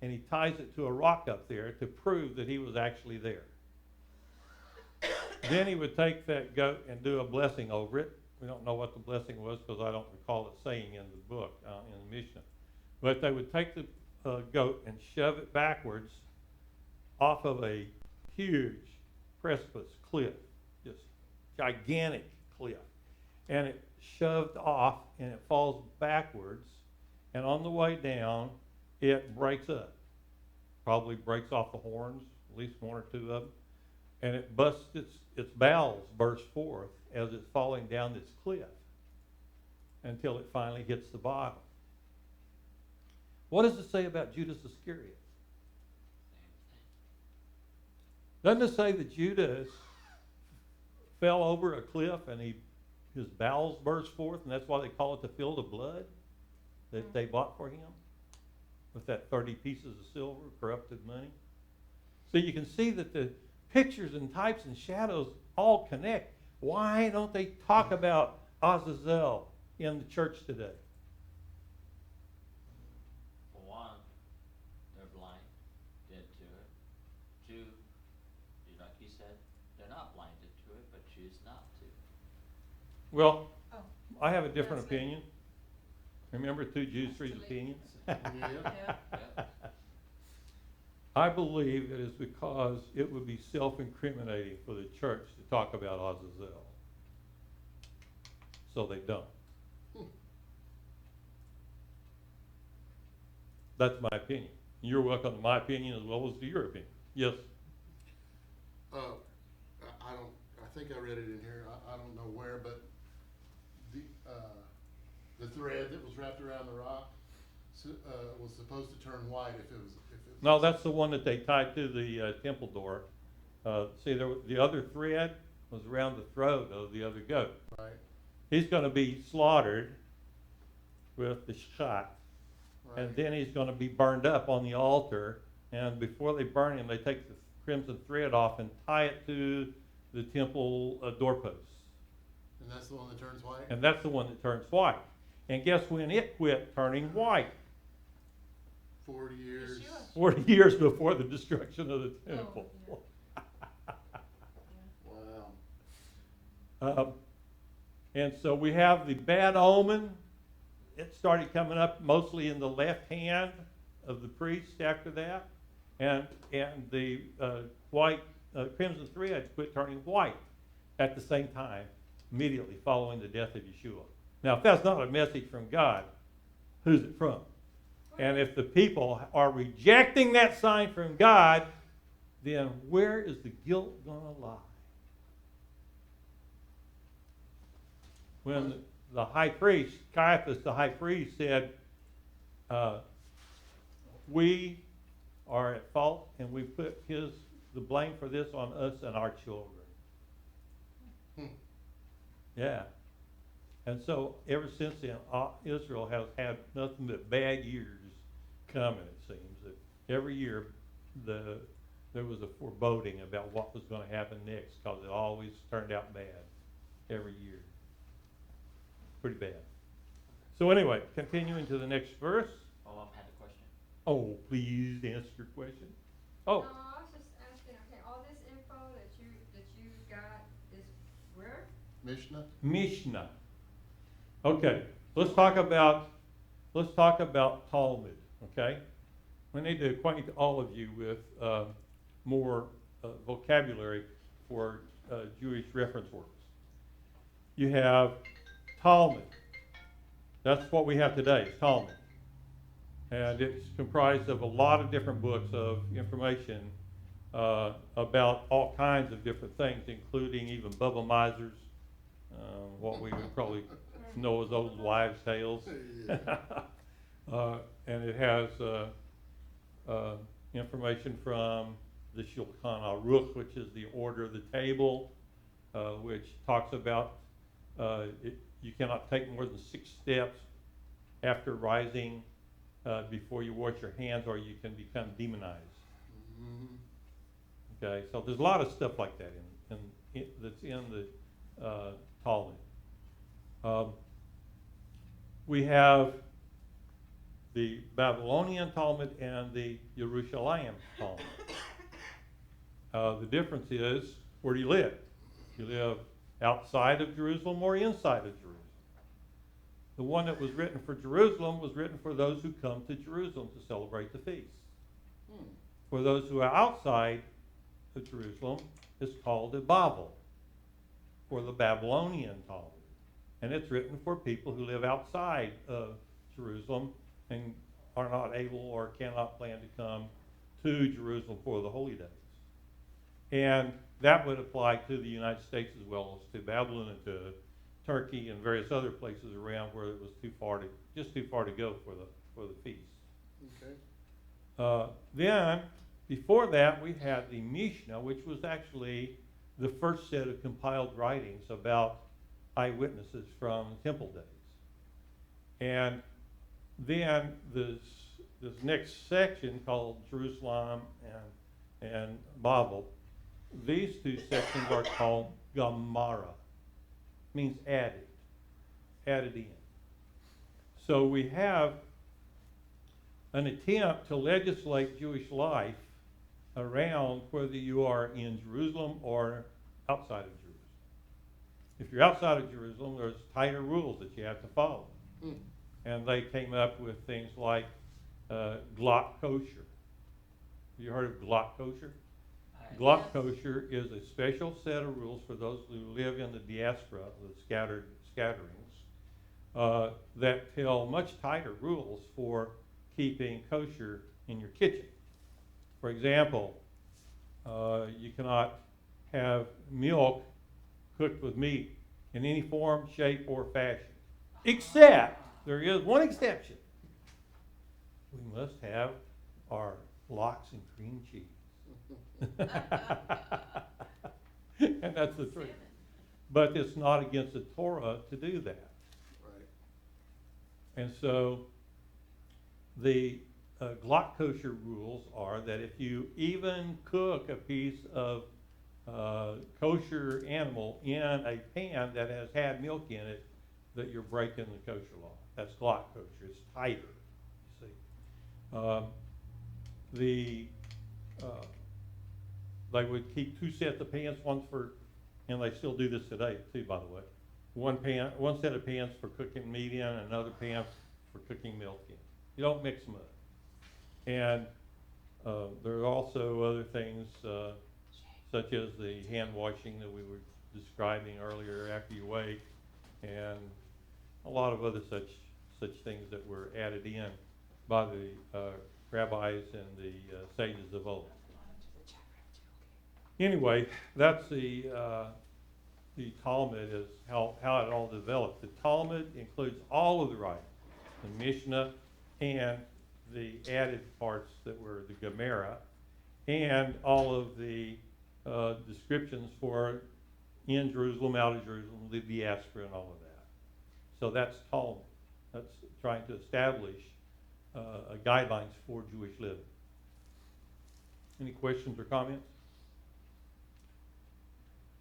and he ties it to a rock up there to prove that he was actually there. Then he would take that goat and do a blessing over it. We don't know what the blessing was because I don't recall it saying in the book, in the Mishnah. But they would take the goat and shove it backwards off of a huge precipice cliff, just gigantic cliff. And it shoved off and it falls backwards. And on the way down, it breaks up. Probably breaks off the horns, at least one or two of them. And it busts, its bowels burst forth as it's falling down this cliff until it finally hits the bottom. What does it say about Judas Iscariot? Doesn't it say that Judas fell over a cliff and his bowels burst forth, and that's why they call it the field of blood that they bought for him with that 30 pieces of silver, corrupted money? So you can see that the pictures and types and shadows all connect. Why don't they talk about Azazel in the church today? For one, they're blind, dead to it. Two, like you said, they're not blinded to it, but choose not to. Well, Oh. I have a different That's it. opinion. Remember 2 Jews, 3 opinions? Yeah. Yeah. I believe it is because it would be self-incriminating for the church to talk about Azazel. So they don't. That's my opinion. You're welcome to my opinion as well as to your opinion. Yes? I think I read it in here, I don't know where, but the thread that was wrapped around the rock was supposed to turn white if it was. No, that's the one that they tied to the temple door. See, the other thread was around the throat of the other goat. Right. He's going to be slaughtered with the shot, Right. and then he's going to be burned up on the altar. And before they burn him, they take the crimson thread off and tie it to the temple doorposts. And that's the one that turns white? And that's the one that turns white. And guess when it quit turning white? 40 years. Yeshua. 40 years before the destruction of the temple. Oh, Wow. And so we have the bad omen. It started coming up mostly in the left hand of the priest after that. And the white crimson thread quit turning white at the same time, immediately following the death of Yeshua. Now, if that's not a message from God, who's it from? And if the people are rejecting that sign from God, then where is the guilt going to lie? When the high priest, Caiaphas, the high priest, said, we are at fault and we put the blame for this on us and our children. Yeah. And so ever since then, Israel has had nothing but bad years coming, it seems. That every year there was a foreboding about what was going to happen next, because it always turned out bad every year. Pretty bad. So anyway, continuing to the next verse. Oh, I had a question. Oh, please answer your question. Oh, No, I was just asking, okay, all this info that you got is where? Mishnah? Mishnah. Okay, let's talk about Talmud. Okay, we need to acquaint all of you with more vocabulary for Jewish reference works. You have Talmud. That's what we have today, is Talmud. And it's comprised of a lot of different books of information about all kinds of different things, including even Bubba Miser's, what we would probably know as old wives' tales. And it has information from the Shulchan Aruch, which is the order of the table, which talks about you cannot take more than 6 steps after rising before you wash your hands, or you can become demonized. Mm-hmm. Okay, so there's a lot of stuff like that that's in the Talmud. We have the Babylonian Talmud and the Jerusalem Talmud. The difference is, where do you live? You live outside of Jerusalem or inside of Jerusalem. The one that was written for Jerusalem was written for those who come to Jerusalem to celebrate the feast. For those who are outside of Jerusalem, it's called the Babel, or the Babylonian Talmud. And it's written for people who live outside of Jerusalem and are not able or cannot plan to come to Jerusalem for the holy days. And that would apply to the United States as well as to Babylon and to Turkey and various other places around where it was too far to go for the feast. Okay. Then, before that, we had the Mishnah, which was actually the first set of compiled writings about eyewitnesses from temple days. And then this next section called Jerusalem and Babel, these two sections are called Gemara. Means added in. So we have an attempt to legislate Jewish life around whether you are in Jerusalem or outside of Jerusalem. If you're outside of Jerusalem, there's tighter rules that you have to follow. And they came up with things like Glock kosher. Have you heard of Glock kosher? Glock kosher is a special set of rules for those who live in the diaspora, the scatterings, that tell much tighter rules for keeping kosher in your kitchen. For example, you cannot have milk cooked with meat in any form, shape, or fashion. Except, there is one exception. We must have our lox and cream cheese. And that's the truth. But it's not against the Torah to do that. Right. And so the Glock kosher rules are that if you even cook a piece of kosher animal in a pan that has had milk in it, that you're breaking the kosher law. That's Glock kosher. It's tighter, you see. They would keep 2 sets of pans, and they still do this today too, by the way. One set of pans for cooking meat in, and another pan for cooking milk in. You don't mix them up. And there are also other things such as the hand washing that we were describing earlier after you wake, and a lot of other such things that were added in by the rabbis and the sages of old. Anyway, that's the Talmud, is how it all developed. The Talmud includes all of the writings, the Mishnah and the added parts that were the Gemara, and all of the descriptions for in Jerusalem, out of Jerusalem, the diaspora, and all of that. So that's Talmud. That's trying to establish guidelines for Jewish living. Any questions or comments?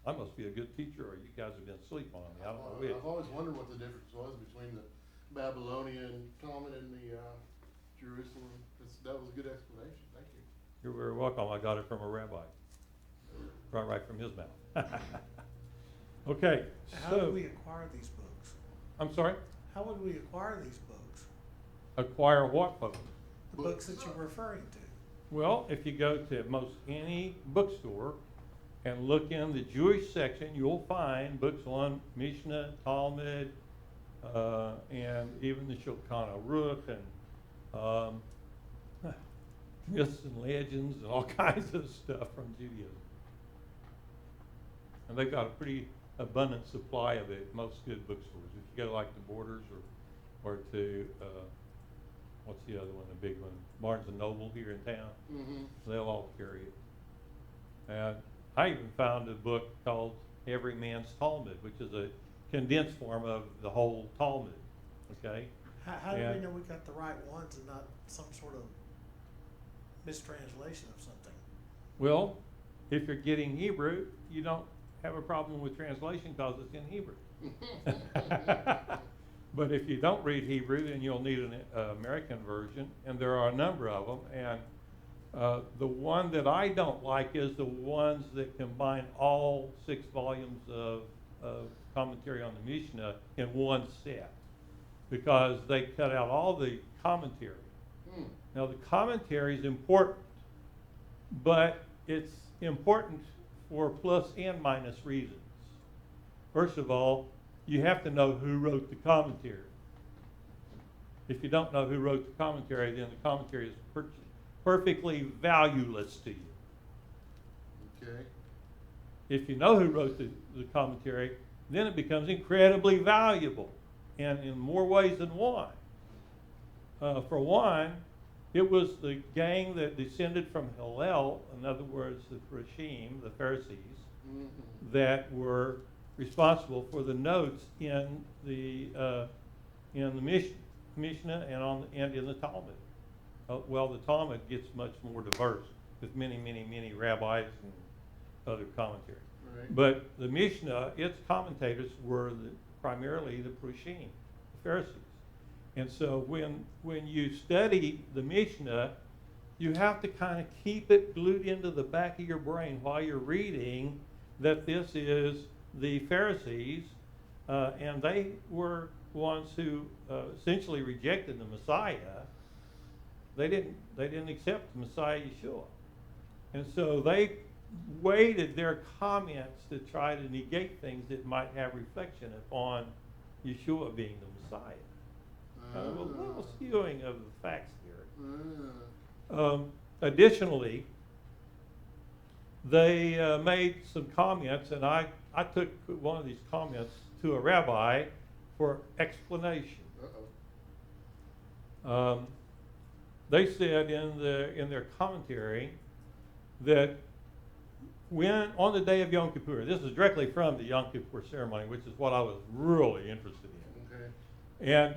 I must be a good teacher, or you guys have been asleep on me. I don't know which. I've always wondered what the difference was between the Babylonian Talmud and the Jerusalem. That was a good explanation. Thank you. You're very welcome. I got it from a rabbi, right from his mouth. Okay, How so did we acquire these books? I'm sorry. How would we acquire these books? Acquire what books? The books that you're referring to? Well, if you go to most any bookstore and look in the Jewish section, you'll find books on Mishnah, Talmud, and even the Shulchan Aruch, and myths and legends, and all kinds of stuff from Judaism. And they've got a pretty abundant supply of it at most good bookstores. If you go to like the Borders or to what's the other one, the big one, Barnes and Noble here in town, Mm-hmm. they'll all carry it. And I even found a book called Every Man's Talmud, which is a condensed form of the whole Talmud. Okay. How do Yeah. we know we got the right ones and not some sort of mistranslation of something? Well, if you're getting Hebrew, you don't have a problem with translation because it's in Hebrew. But if you don't read Hebrew, then you'll need an American version, and there are a number of them. And the one that I don't like is the ones that combine all 6 volumes of commentary on the Mishnah in one set, because they cut out all the commentary. Mm. Now, the commentary is important, but it's important for plus and minus reasons. First of all, you have to know who wrote the commentary. If you don't know who wrote the commentary, then the commentary is perfectly valueless to you. Okay. If you know who wrote the commentary, then it becomes incredibly valuable, and in more ways than one. For one, it was the gang that descended from Hillel, in other words, the Parashim, the Pharisees, Mm-hmm. that were responsible for the notes in the Mishnah and in the Talmud. Well, the Talmud gets much more diverse with many, many, many rabbis and other commentary. Right. But the Mishnah, its commentators were primarily the Parashim, the Pharisees. And so when you study the Mishnah, you have to kind of keep it glued into the back of your brain while you're reading that this is the Pharisees, and they were ones who essentially rejected the Messiah. They didn't accept the Messiah Yeshua, and so they weighted their comments to try to negate things that might have reflection upon Yeshua being the Messiah. A little skewing of the facts here. Additionally, they made some comments, and I took one of these comments to a rabbi for explanation. Uh-oh. They said in their commentary that when on the day of Yom Kippur, this is directly from the Yom Kippur ceremony, which is what I was really interested in. Okay. And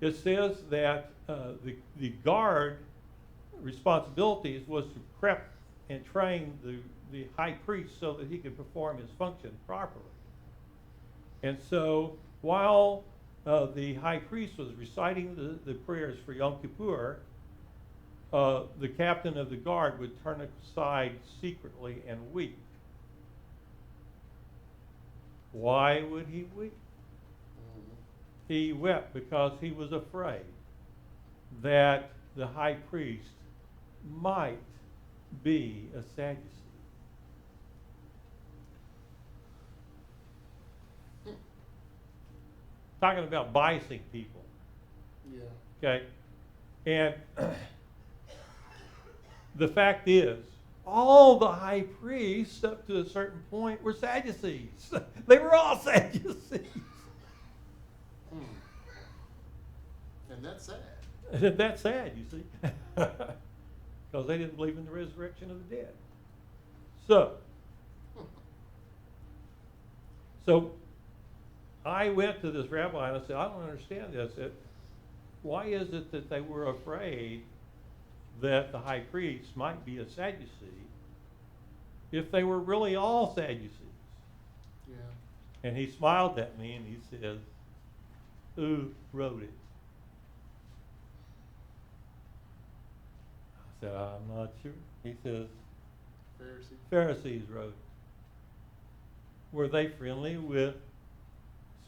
it says that the guard responsibilities was to prep and train the high priest so that he could perform his function properly. And so while the high priest was reciting the prayers for Yom Kippur, the captain of the guard would turn aside secretly and weep. Why would he weep? He wept because he was afraid that the high priest might be a Sadducee. Talking about biasing people. Yeah. Okay? And the fact is, all the high priests up to a certain point were Sadducees. They were all Sadducees. And that's sad. That's sad, you see, because they didn't believe in the resurrection of the dead. So, So I went to this rabbi and I said, I don't understand this. Why is it that they were afraid that the high priest might be a Sadducee if they were really all Sadducees? Yeah. And he smiled at me and he says, who wrote it? I said, I'm not sure. He says, Pharisee. Pharisees wrote it. Were they friendly with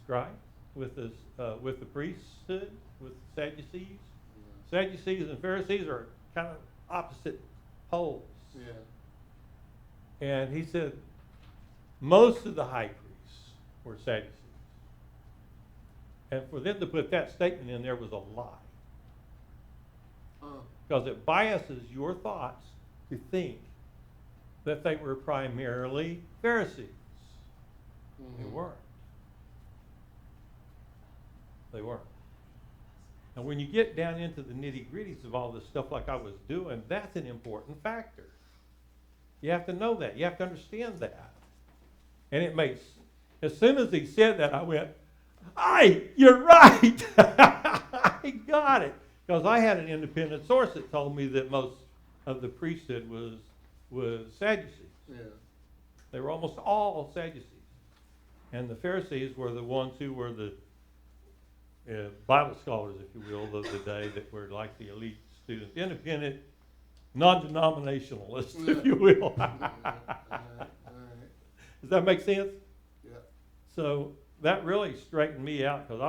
scribes, with the priesthood, with Sadducees? Yeah. Sadducees and Pharisees are kind of opposite poles. Yeah. And he said most of the high priests were Sadducees. And for them to put that statement in there was a lie. Because it biases your thoughts to think that they were primarily Pharisees. They weren't. They weren't. And when you get down into the nitty-gritties of all this stuff like I was doing, that's an important factor. You have to know that. You have to understand that. And it makes, as soon as he said that, I went, "Aye, you're right." I got it. Because I had an independent source that told me that most of the priesthood was Sadducees. Yeah. They were almost all Sadducees. And the Pharisees were the ones who were the Bible scholars, if you will, of the day, that were like the elite students, independent, non-denominationalists, if you will. All right. Does that make sense? Yeah. So that really straightened me out because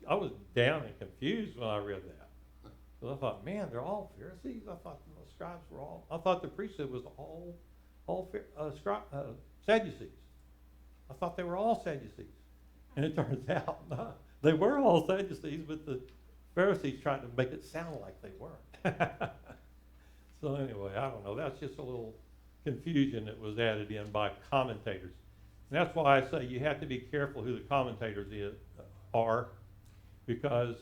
I was down and confused when I read that. Because I thought, man, they're all Pharisees. I thought the scribes were all. I thought the priesthood was all Sadducees. I thought they were all Sadducees, and it turns out no, they were all Sadducees, but the Pharisees tried to make it sound like they weren't. So anyway, I don't know. That's just a little confusion that was added in by commentators. And that's why I say you have to be careful who the commentators are, because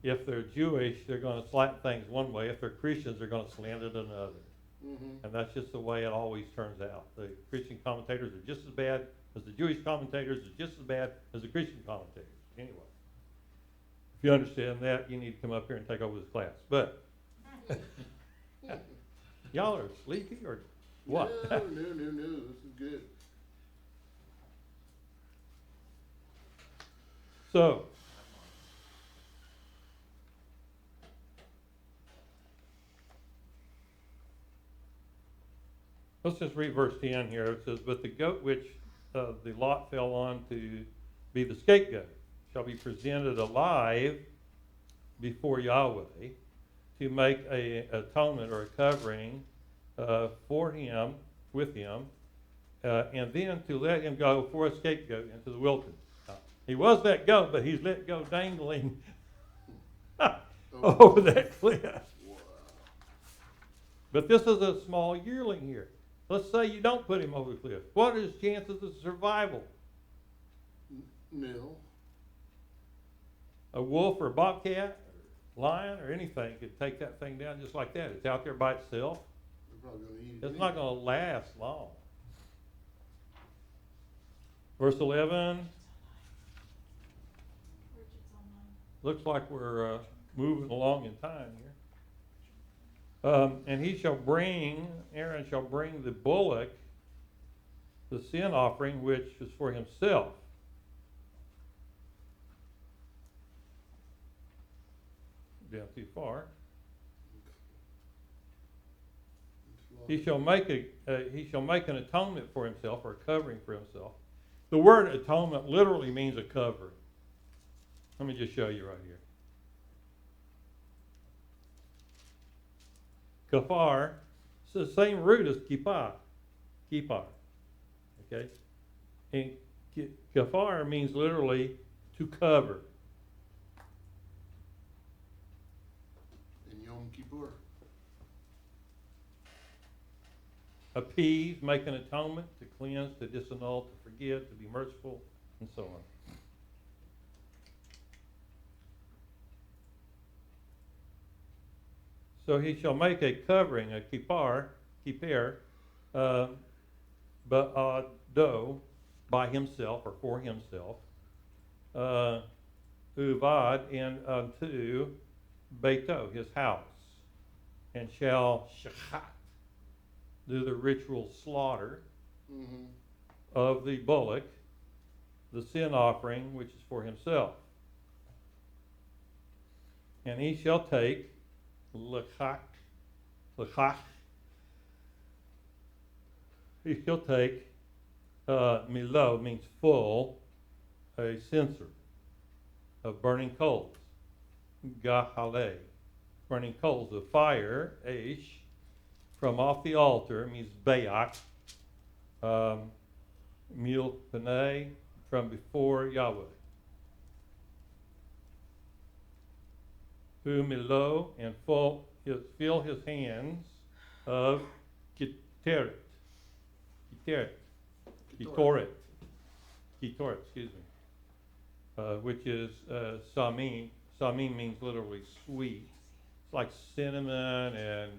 if they're Jewish, they're going to slant things one way. If they're Christians, they're going to slant it another. Mm-hmm. And that's just the way it always turns out. The Christian commentators are just as bad as the Jewish commentators, are just as bad as the Christian commentators. Anyway, if you understand that, you need to come up here and take over this class. But y'all are sleepy or what? No. This is good. So, let's just read verse 10 here. It says, "But the goat which the lot fell on to be the scapegoat shall be presented alive before Yahweh to make a atonement or a covering for him, with him, and then to let him go for a scapegoat into the wilderness." He was that goat, but he's let go dangling over that cliff. Wow. But this is a small yearling here. Let's say you don't put him over the cliff. What are his chances of survival? Nil. A wolf or a bobcat, or lion, or anything could take that thing down just like that. It's out there by itself. They're probably going to eat it. It's not going to last long. Verse 11. Looks like we're moving along in time here. And Aaron shall bring the bullock, the sin offering, which is for himself. Down too far. He shall make an atonement for himself, or a covering for himself. The word atonement literally means a covering. Let me just show you right here. Kafar, it's the same root as kippah. Okay? And kafar means literally to cover. In Yom Kippur. Appease, make an atonement, to cleanse, to disannul, to forgive, to be merciful, and so on. So he shall make a covering, a kippar, ba'ado, by himself or for himself, uvad, and unto Beito, his house, and shall shachat, do the ritual slaughter Mm-hmm. of the bullock, the sin offering, which is for himself. And he shall take lekach, he shall take milo, means full, a censer of burning coals, gahale, burning coals of fire, aish, from off the altar, means bayak, mil panay, from before Yahweh. Milo, and fill his hands of kitoret, excuse me, which is samim. Samim means literally sweet. It's like cinnamon and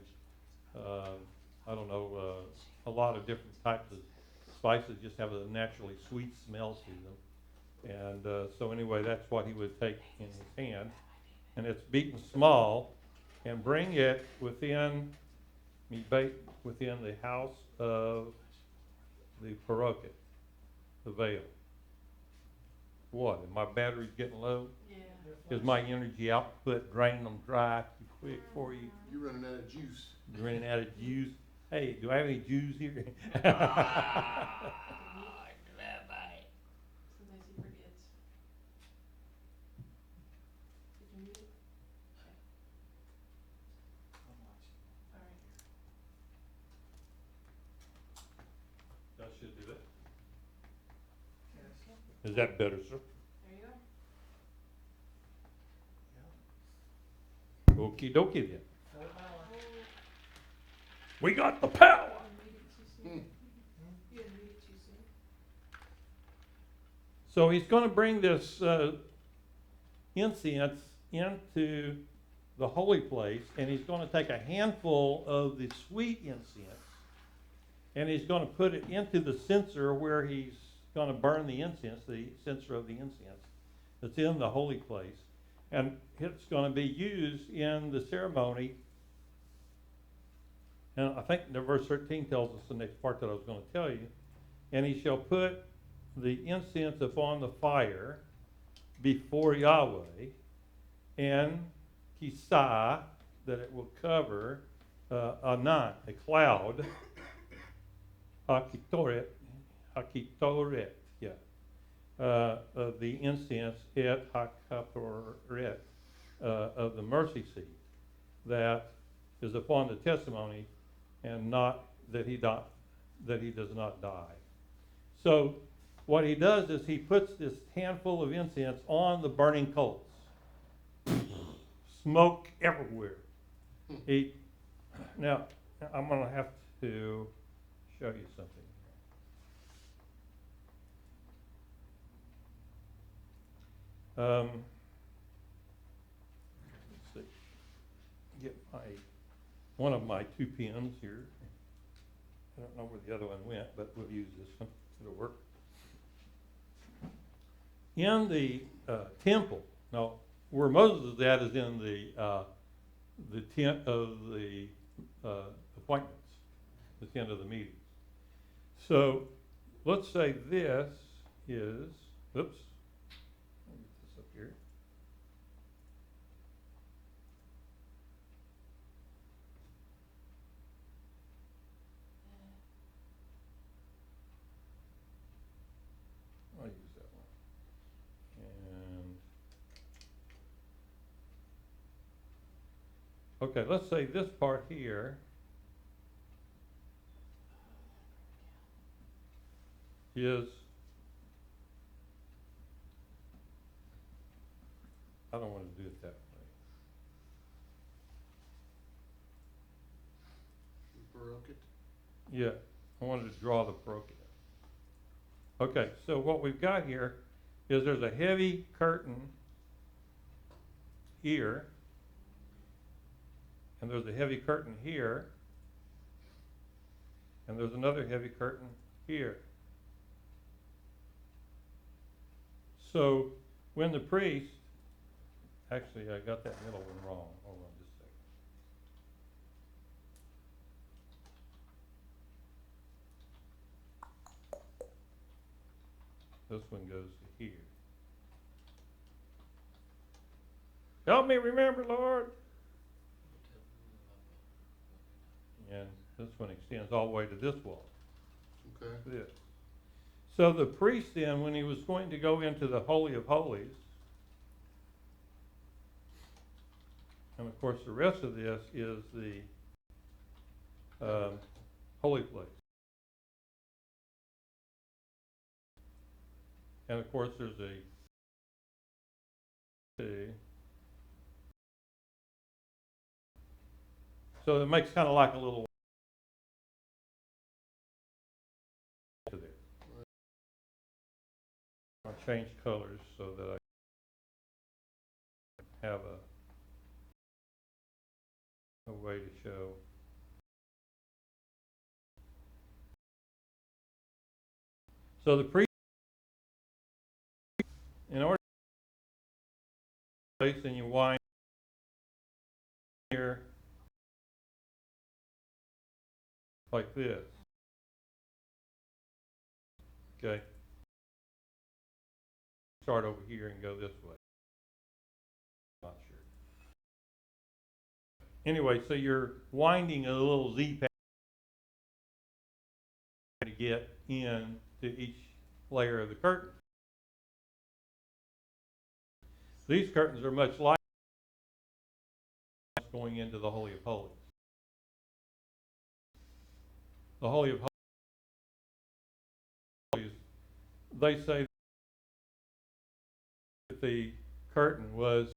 I don't know, a lot of different types of spices just have a naturally sweet smell to them. And so anyway, that's what he would take in his hand. And it's beaten small, and bring it within the house of the paroket, the veil. What? Is my batteries getting low? Yeah. Is my energy output draining them dry too quick for you? You're running out of juice. You're running out of juice. Hey, do I have any Jews here? Rabbi. Sometimes he forgets. Did you mute it? Okay. All right. That should do it. Is that better, sir? There you go. Okie dokie then. We got the power. You didn't read it too soon. You didn't read it too soon. So he's going to bring this incense into the holy place, and he's going to take a handful of the sweet incense, and he's going to put it into the censer where he's going to burn the incense, the censer of the incense that's in the holy place. And it's going to be used in the ceremony. And I think the verse 13 tells us the next part that I was going to tell you. And he shall put the incense upon the fire before Yahweh, and kisah, that it will cover anan, a cloud, hakitoret, of the incense, et hakaporet, of the mercy seat, that is upon the testimony, and not that he does not die. So what he does is he puts this handful of incense on the burning coals. Smoke everywhere. Now, I'm going to have to show you something. Let's see. Get one of my 2 pens here. I don't know where the other one went, but we'll use this one. It'll work. In the temple, now where Moses is at is in the tent of the appointments, the tent of the meetings. So let's say this is, oops, let me get this up here. I'll use that one. And okay, let's say this part here is, I don't want to do it that way. Broke it. Yeah, I wanted to draw the broken. Okay, so what we've got here is there's a heavy curtain here, and there's a heavy curtain here, and there's another heavy curtain here. So when the priest, actually I got that middle one wrong. Hold on just a second. This one goes to here. Help me remember, Lord. And this one extends all the way to this wall. Okay. This. So the priest then, when he was going to go into the Holy of Holies, and of course the rest of this is the holy place. And of course there's so it makes kind of like a little to there. I'll change colors so that I have a way to show. So the priest, in order to place, and you wind here like this. Okay. Start over here and go this way. Not sure. Anyway, so you're winding a little Z pattern to get into each layer of the curtain. These curtains are much lighter going into the Holy of Holies. The Holy of Holies, they say that the curtain was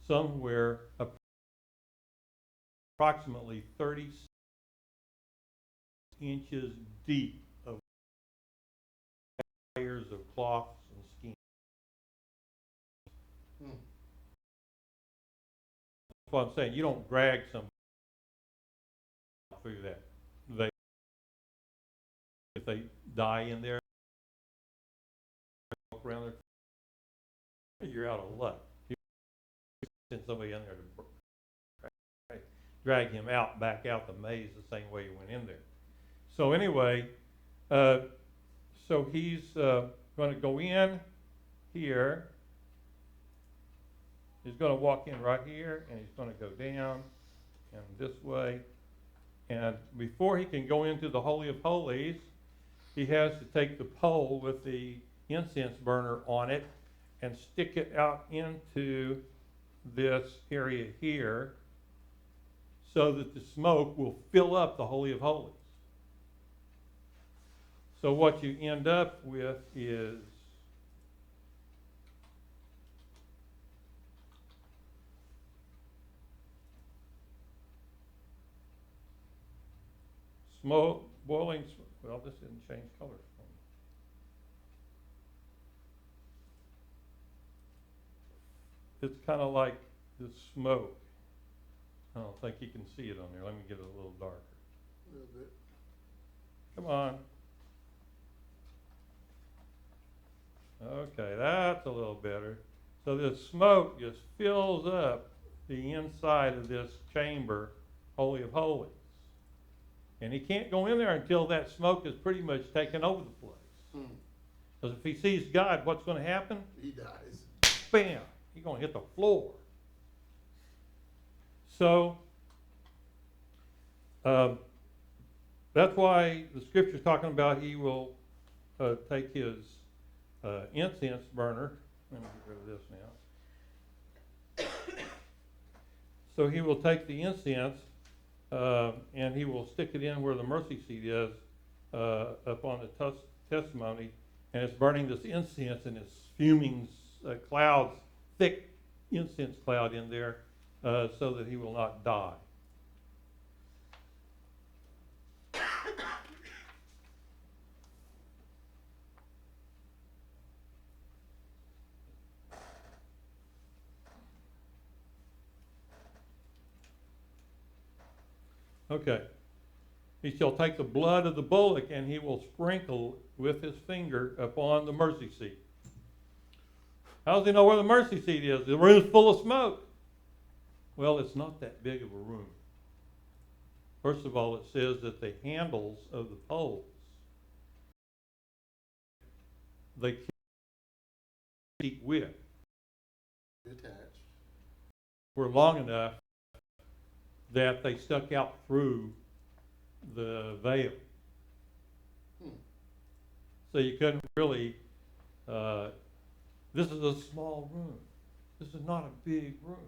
somewhere approximately 30 inches deep of layers of cloths and skin. That's what I'm saying. You don't drag somebody through that. If they die in there, walk around there, you're out of luck. You send somebody in there to drag him back out the maze the same way you went in there. So anyway, so he's going to go in here. He's going to walk in right here, and he's going to go down and this way. And before he can go into the Holy of Holies, he has to take the pole with the incense burner on it and stick it out into this area here so that the smoke will fill up the Holy of Holies. So what you end up with is smoke, boiling, well, this didn't change colors for me. It's kind of like the smoke. I don't think you can see it on there. Let me get it a little darker. A little bit. Come on. Okay, that's a little better. So this smoke just fills up the inside of this chamber, Holy of Holies. And he can't go in there until that smoke has pretty much taken over the place. Because if he sees God, what's going to happen? He dies. Bam! He's going to hit the floor. So that's why the scripture's talking about he will take his incense burner. Let me get rid of this now. So he will take the incense and he will stick it in where the mercy seat is up on the testimony, and it's burning this incense and it's fuming clouds, thick incense cloud in there so that he will not die. Okay. He shall take the blood of the bullock, and he will sprinkle with his finger upon the mercy seat. How does he know where the mercy seat is? The room's full of smoke. Well, it's not that big of a room. First of all, it says that the handles of the poles, they keep with, Detached. were long enough that they stuck out through the veil. So you couldn't really, this is a small room. This is not a big room.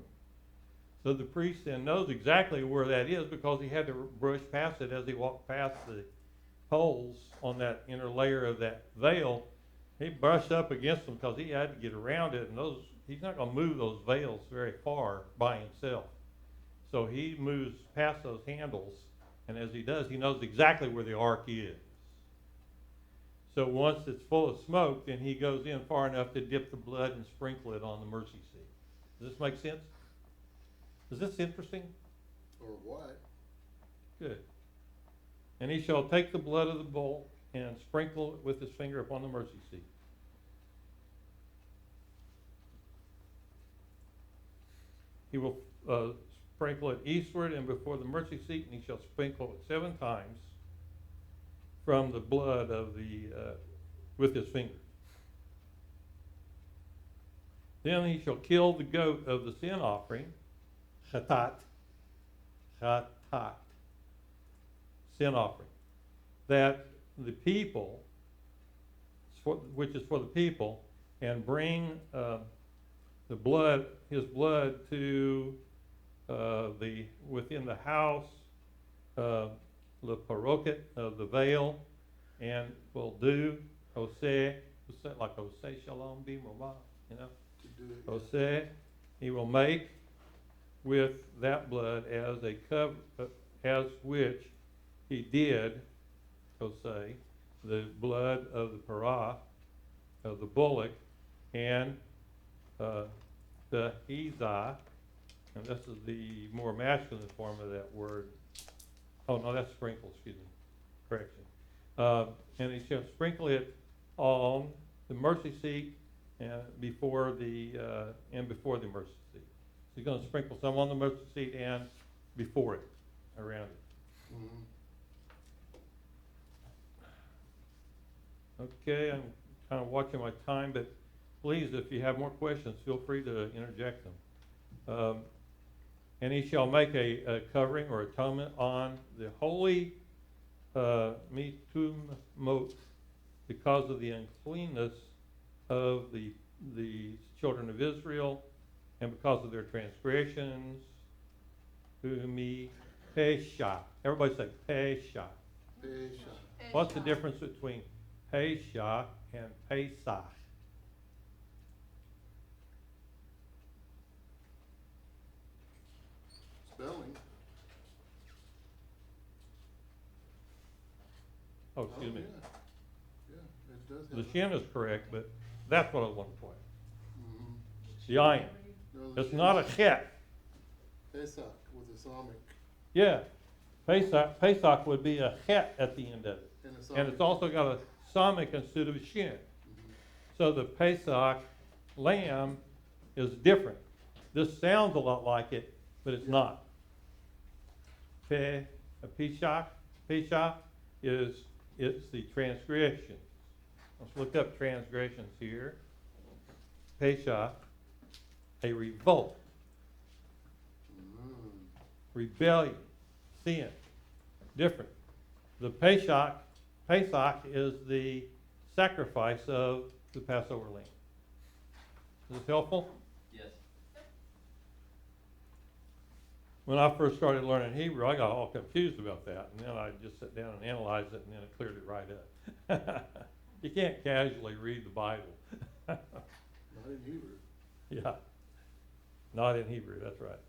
So the priest then knows exactly where that is because he had to brush past it as he walked past the poles on that inner layer of that veil. He brushed up against them because he had to get around it, and he's not going to move those veils very far by himself. So he moves past those handles, and as he does, he knows exactly where the ark is. So once it's full of smoke, then he goes in far enough to dip the blood and sprinkle it on the mercy seat. Does this make sense? Is this interesting? Or what? Good. And he shall take the blood of the bull and sprinkle it with his finger upon the mercy seat. He will sprinkle it eastward and before the mercy seat, and he shall sprinkle it 7 times from the blood of the with his finger. Then he shall kill the goat of the sin offering, chatat, sin offering, that the people, which is for the people, and bring the blood, his blood, to within the house, the paroket of the veil, and will do Hoseh, like Hoseh Shalom be Ramah, you know. Hoseh, he will make with that blood as a cover, as which he did, Hoseh, the blood of the parah, of the bullock, and the Hezah, and this is the more masculine form of that word. Oh no, that's sprinkle, excuse me, correction. And he shall sprinkle it on the mercy seat and before the mercy seat. So he's going to sprinkle some on the mercy seat and before it, around it. Okay, I'm kind of watching my time, but please, if you have more questions, feel free to interject them. And he shall make a covering or atonement on the holy mitumot because of the uncleanness of the children of Israel and because of their transgressions. Umi pesha. Everybody say pesha. Pesha. What's the difference between pesha and pesach? Spelling. Oh, excuse me. Yeah. Yeah, it does have. The shin is correct, but that's what I want to point. Mhm. The ayin. No, the It's shin not a is chet. Pesach with a Samic. Yeah. Pesach would be a het at the end of it. And a And it's Samic. also got a samic instead of a shin. So the Pesach lamb is different. This sounds a lot like it, but it's not. Pesach it's the transgressions. Let's look up transgressions here. Pesach, a revolt, rebellion, sin, different. The Pesach is the sacrifice of the Passover lamb. Is this helpful? Yes. When I first started learning Hebrew, I got all confused about that, and then I just sat down and analyzed it, and then it cleared it right up. You can't casually read the Bible. Not in Hebrew. Yeah, not in Hebrew, that's right.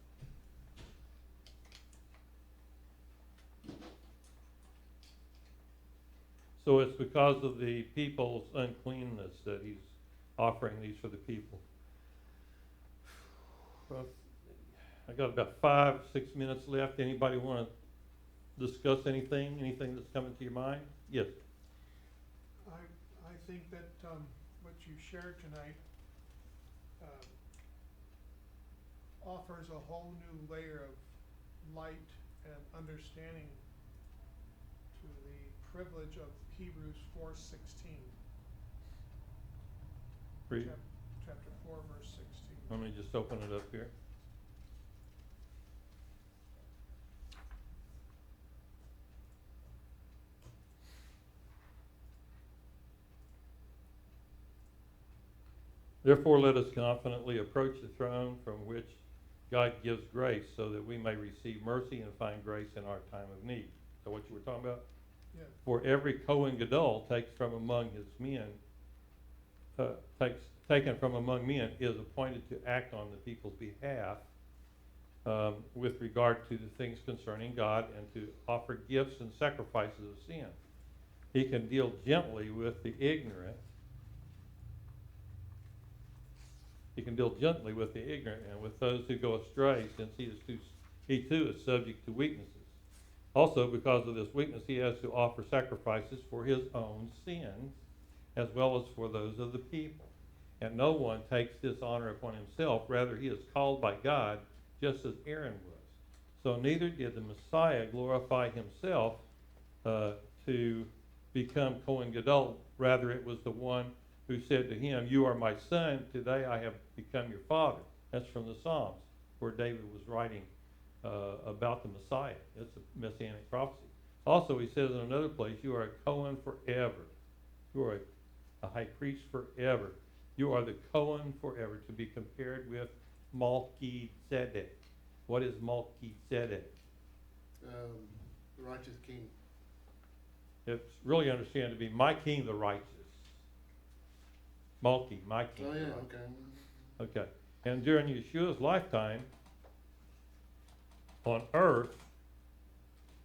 So it's because of the people's uncleanness that he's offering these for the people. Well, I got about 5-6 minutes left. Anybody want to discuss anything that's coming to your mind? Yes. I think that, what you shared tonight, offers a whole new layer of light and understanding to the privilege of Hebrews 4:16. Read. Chapter 4, verse 16. Let me just open it up here. Therefore, let us confidently approach the throne from which God gives grace, so that we may receive mercy and find grace in our time of need. Is that what you were talking about? Yeah. For every Kohen Gadol takes from among his men, taken from among men, is appointed to act on the people's behalf with regard to the things concerning God, and to offer gifts and sacrifices of sin. He can deal gently with the ignorant. He can deal gently with the ignorant and with those who go astray, since he too is subject to weaknesses. Also, because of this weakness, he has to offer sacrifices for his own sins, as well as for those of the people. And no one takes this honor upon himself. Rather, he is called by God, just as Aaron was. So neither did the Messiah glorify himself to become Kohen Gadol. Rather, it was the one who said to him, "You are my son, today I have become your father." That's from the Psalms, where David was writing about the Messiah. It's a Messianic prophecy. Also, he says in another place, "You are a Kohen forever." You are a high priest forever. You are the Kohen forever, to be compared with Melchizedek. What is Melchizedek? The righteous king. It's really understood to be my king, the righteous. Malki, my king. Oh, the yeah, righteous. okay. Okay. And during Yeshua's lifetime on earth,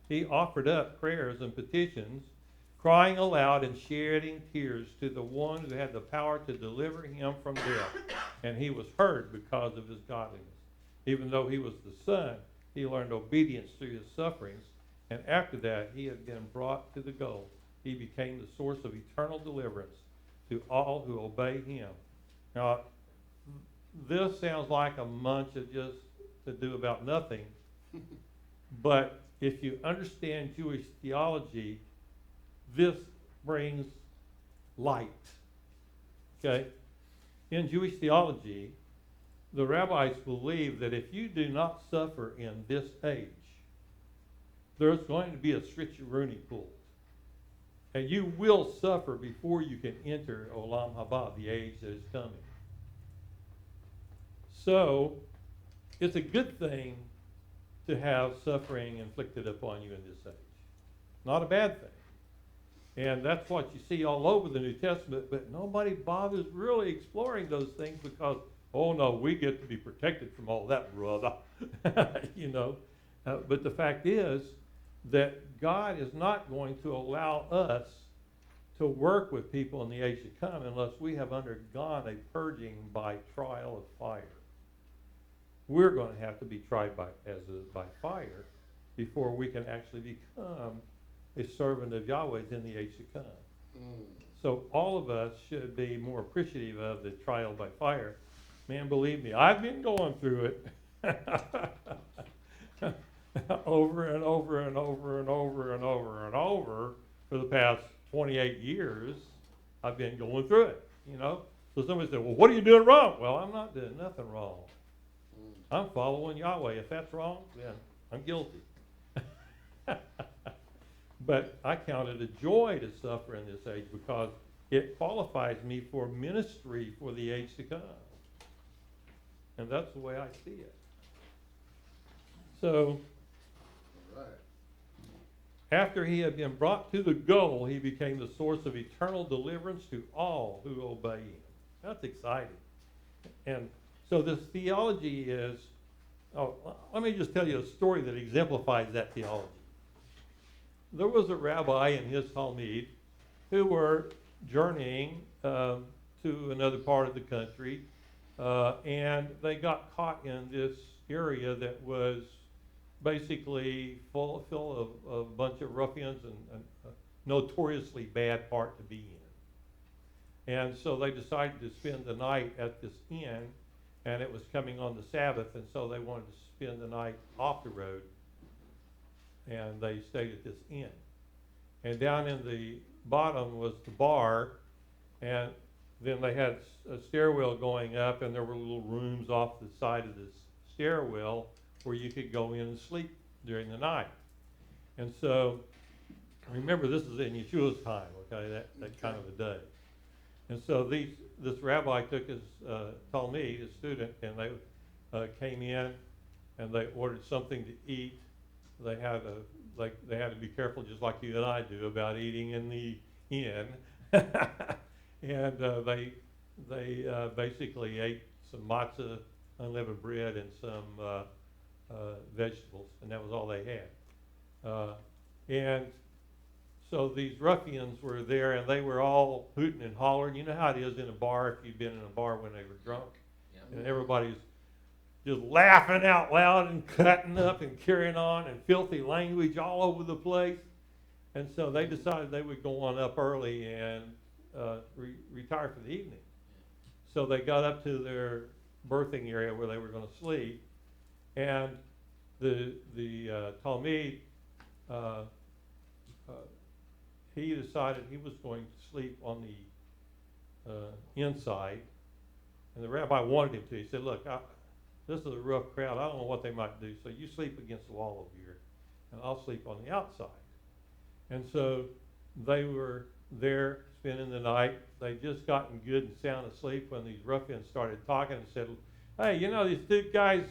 he offered up prayers and petitions, crying aloud and shedding tears to the one who had the power to deliver him from death. And he was heard because of his godliness. Even though he was the Son, he learned obedience through his sufferings. And after that, he had been brought to the goal. He became the source of eternal deliverance to all who obey him. Now, this sounds like a bunch of just to do about nothing. But if you understand Jewish theology, this brings light. Okay? In Jewish theology, the rabbis believe that if you do not suffer in this age, there's going to be a Rooney pool. And you will suffer before you can enter Olam Haba, the age that is coming. So, it's a good thing to have suffering inflicted upon you in this age. Not a bad thing. And that's what you see all over the New Testament, but nobody bothers really exploring those things because, oh no, we get to be protected from all that, brother. You know. But the fact is that God is not going to allow us to work with people in the age to come unless we have undergone a purging by trial of fire. We're going to have to be tried by fire before we can actually become a servant of Yahweh's in the age to come. So all of us should be more appreciative of the trial by fire. Man, believe me, I've been going through it over and over and over and over and over and over for the past 28 years. I've been going through it, you know. So somebody said, well, what are you doing wrong? Well, I'm not doing nothing wrong. I'm following Yahweh. If that's wrong, then I'm guilty. But I count it a joy to suffer in this age because it qualifies me for ministry for the age to come. And that's the way I see it. So, All right. after he had been brought to the goal, he became the source of eternal deliverance to all who obey him. That's exciting. And so this theology is, let me just tell you a story that exemplifies that theology. There was a rabbi and his Talmud who were journeying to another part of the country, and they got caught in this area that was basically full of a bunch of ruffians and a notoriously bad part to be in. And so they decided to spend the night at this inn, and it was coming on the Sabbath, and so they wanted to spend the night off the road, and they stayed at this inn. And down in the bottom was the bar, and then they had a stairwell going up, and there were little rooms off the side of this stairwell where you could go in and sleep during the night. And so, remember, this is in Yeshua's time, okay, that kind of a day. And so this rabbi took his Talmud, his student, and they came in and they ordered something to eat. They had to be careful, just like you and I do, about eating in the inn. And they basically ate some matzah, unleavened bread, and some vegetables, and that was all they had. And so these ruffians were there, and they were all hooting and hollering. You know how it is in a bar, if you've been in a bar when they were drunk. Yep. And everybody's just laughing out loud and cutting up and carrying on, and filthy language all over the place. And so they decided they would go on up early and retire for the evening. So they got up to their berthing area where they were going to sleep, and the Talmud, he decided he was going to sleep on the inside, and the rabbi wanted him to. He said, look, this is a rough crowd. I don't know what they might do, so you sleep against the wall over here, and I'll sleep on the outside. And so they were there spending the night. They'd just gotten good and sound asleep when these ruffians started talking and said, hey, you know, these two guys,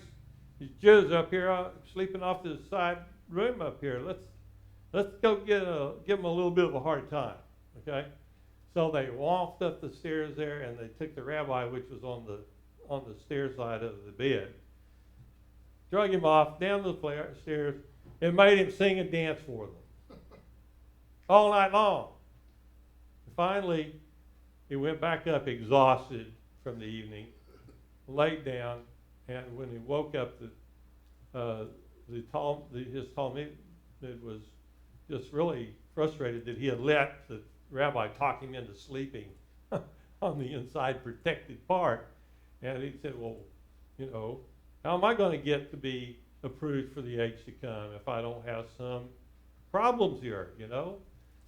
these Jews up here sleeping off to the side room up here. Let's go give them a little bit of a hard time, okay? So they walked up the stairs there, and they took the rabbi, which was on the stair side of the bed, drug him off down the stairs, and made him sing and dance for them all night long. Finally, he went back up exhausted from the evening, laid down, and when he woke up, his Talmud was just really frustrated that he had let the rabbi talk him into sleeping on the inside protected part. And he said, well, you know, how am I going to get to be approved for the age to come if I don't have some problems here, you know?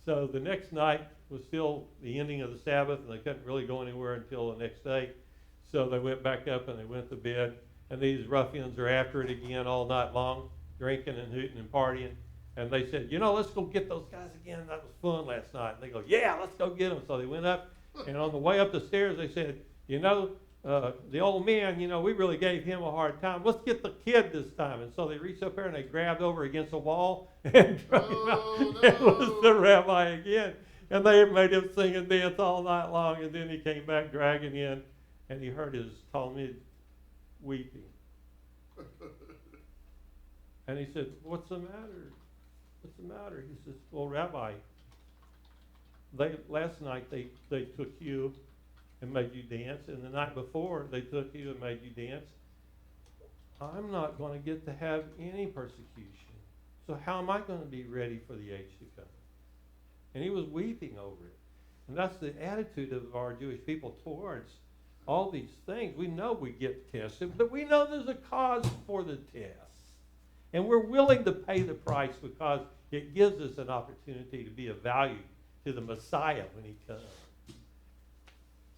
So the next night was still the ending of the Sabbath, and they couldn't really go anywhere until the next day. So they went back up and they went to bed, and these ruffians are after it again all night long, drinking and hooting and partying. And they said, you know, let's go get those guys again. That was fun last night. And they go, yeah, let's go get them. So they went up, and on the way up the stairs, they said, you know, the old man, you know, we really gave him a hard time. Let's get the kid this time. And so they reached up there and they grabbed over against a wall and drug him out. It was the rabbi again. And they made him sing and dance all night long. And then he came back dragging in, and he heard his Talmud weeping. And he said, what's the matter? What's the matter? He says, well, Rabbi, last night they took you and made you dance, and the night before they took you and made you dance. I'm not going to get to have any persecution. So how am I going to be ready for the age to come? And he was weeping over it. And that's the attitude of our Jewish people towards all these things. We know we get tested, but we know there's a cause for the tests. And we're willing to pay the price because it gives us an opportunity to be of value to the Messiah when he comes.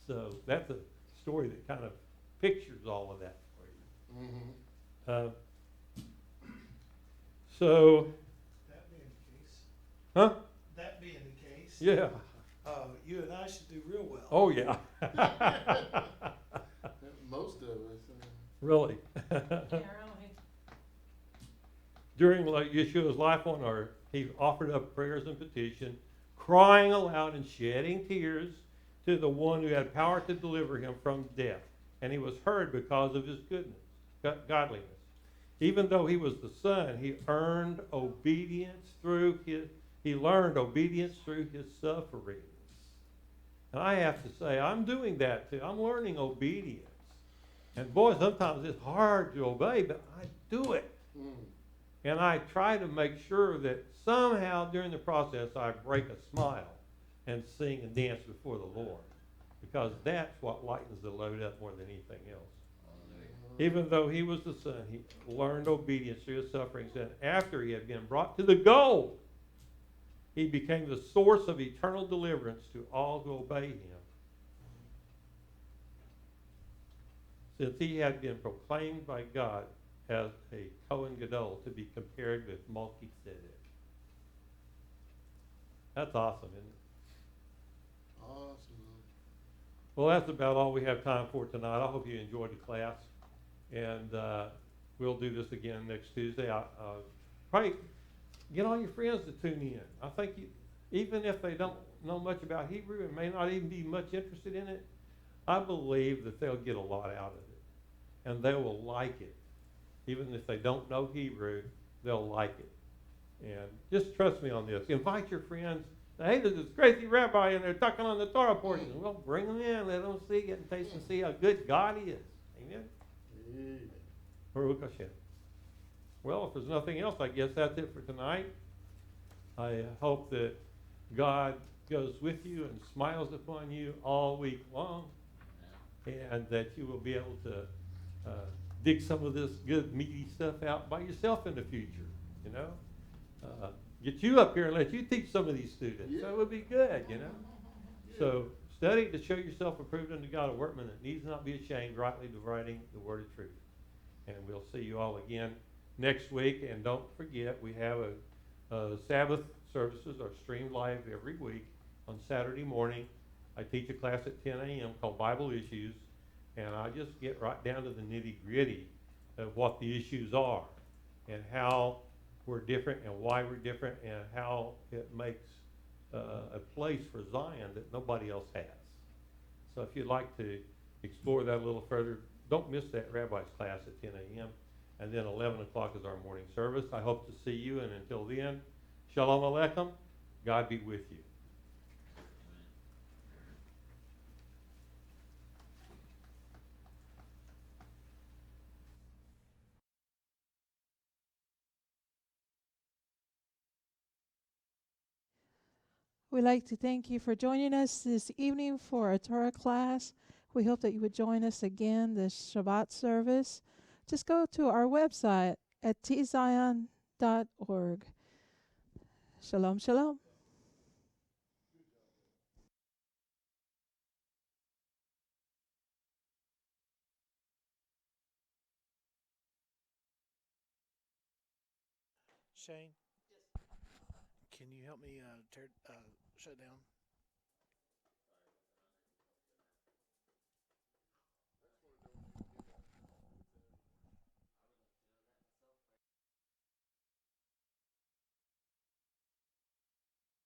So that's a story that kind of pictures all of that for you. Mm-hmm. So, That being the case, huh? that being the case, Yeah. you and I should do real well. Oh, yeah. Most of us. Really. Carol, During Yeshua's life on earth, he offered up prayers and petition, crying aloud and shedding tears to the one who had power to deliver him from death. And he was heard because of his goodness, godliness. Even though he was the Son, he learned obedience through his sufferings. And I have to say, I'm doing that too. I'm learning obedience. And boy, sometimes it's hard to obey, but I do it. And I try to make sure that somehow during the process I break a smile and sing and dance before the Lord, because that's what lightens the load up more than anything else. Even though he was the Son, he learned obedience through his sufferings, and after he had been brought to the goal, he became the source of eternal deliverance to all who obey him. Since he had been proclaimed by God as a Kohen Gadol to be compared with Melchizedek. That's awesome, isn't it? Awesome. Well, that's about all we have time for tonight. I hope you enjoyed the class, and we'll do this again next Tuesday. Probably get all your friends to tune in. I think even if they don't know much about Hebrew and may not even be much interested in it, I believe that they'll get a lot out of it, and they will like it. Even if they don't know Hebrew, they'll like it. And just trust me on this. Invite your friends. Hey, there's this crazy rabbi in there talking on the Torah portion. Well, bring them in. Let them see, get and taste and see how good God is. Amen? Amen. Baruch Hashem. Well, if there's nothing else, I guess that's it for tonight. I hope that God goes with you and smiles upon you all week long, and that you will be able to dig some of this good meaty stuff out by yourself in the future, you know. Get you up here and let you teach some of these students. Yeah. That would be good, you know. So study to show yourself approved unto God, a workman that needs not be ashamed, rightly dividing the word of truth. And we'll see you all again next week. And don't forget, we have a Sabbath services are streamed live every week on Saturday morning. I teach a class at 10 a.m. called Bible Issues, and I just get right down to the nitty-gritty of what the issues are and how we're different and why we're different and how it makes a place for Zion that nobody else has. So if you'd like to explore that a little further, don't miss that rabbi's class at 10 a.m. And then 11 o'clock is our morning service. I hope to see you, and until then, Shalom Aleichem. God be with you. We'd like to thank you for joining us this evening for our Torah class. We hope that you would join us again this Shabbat service. Just go to our website at tzion.org. Shalom, shalom. Shane? Can you help me shut down?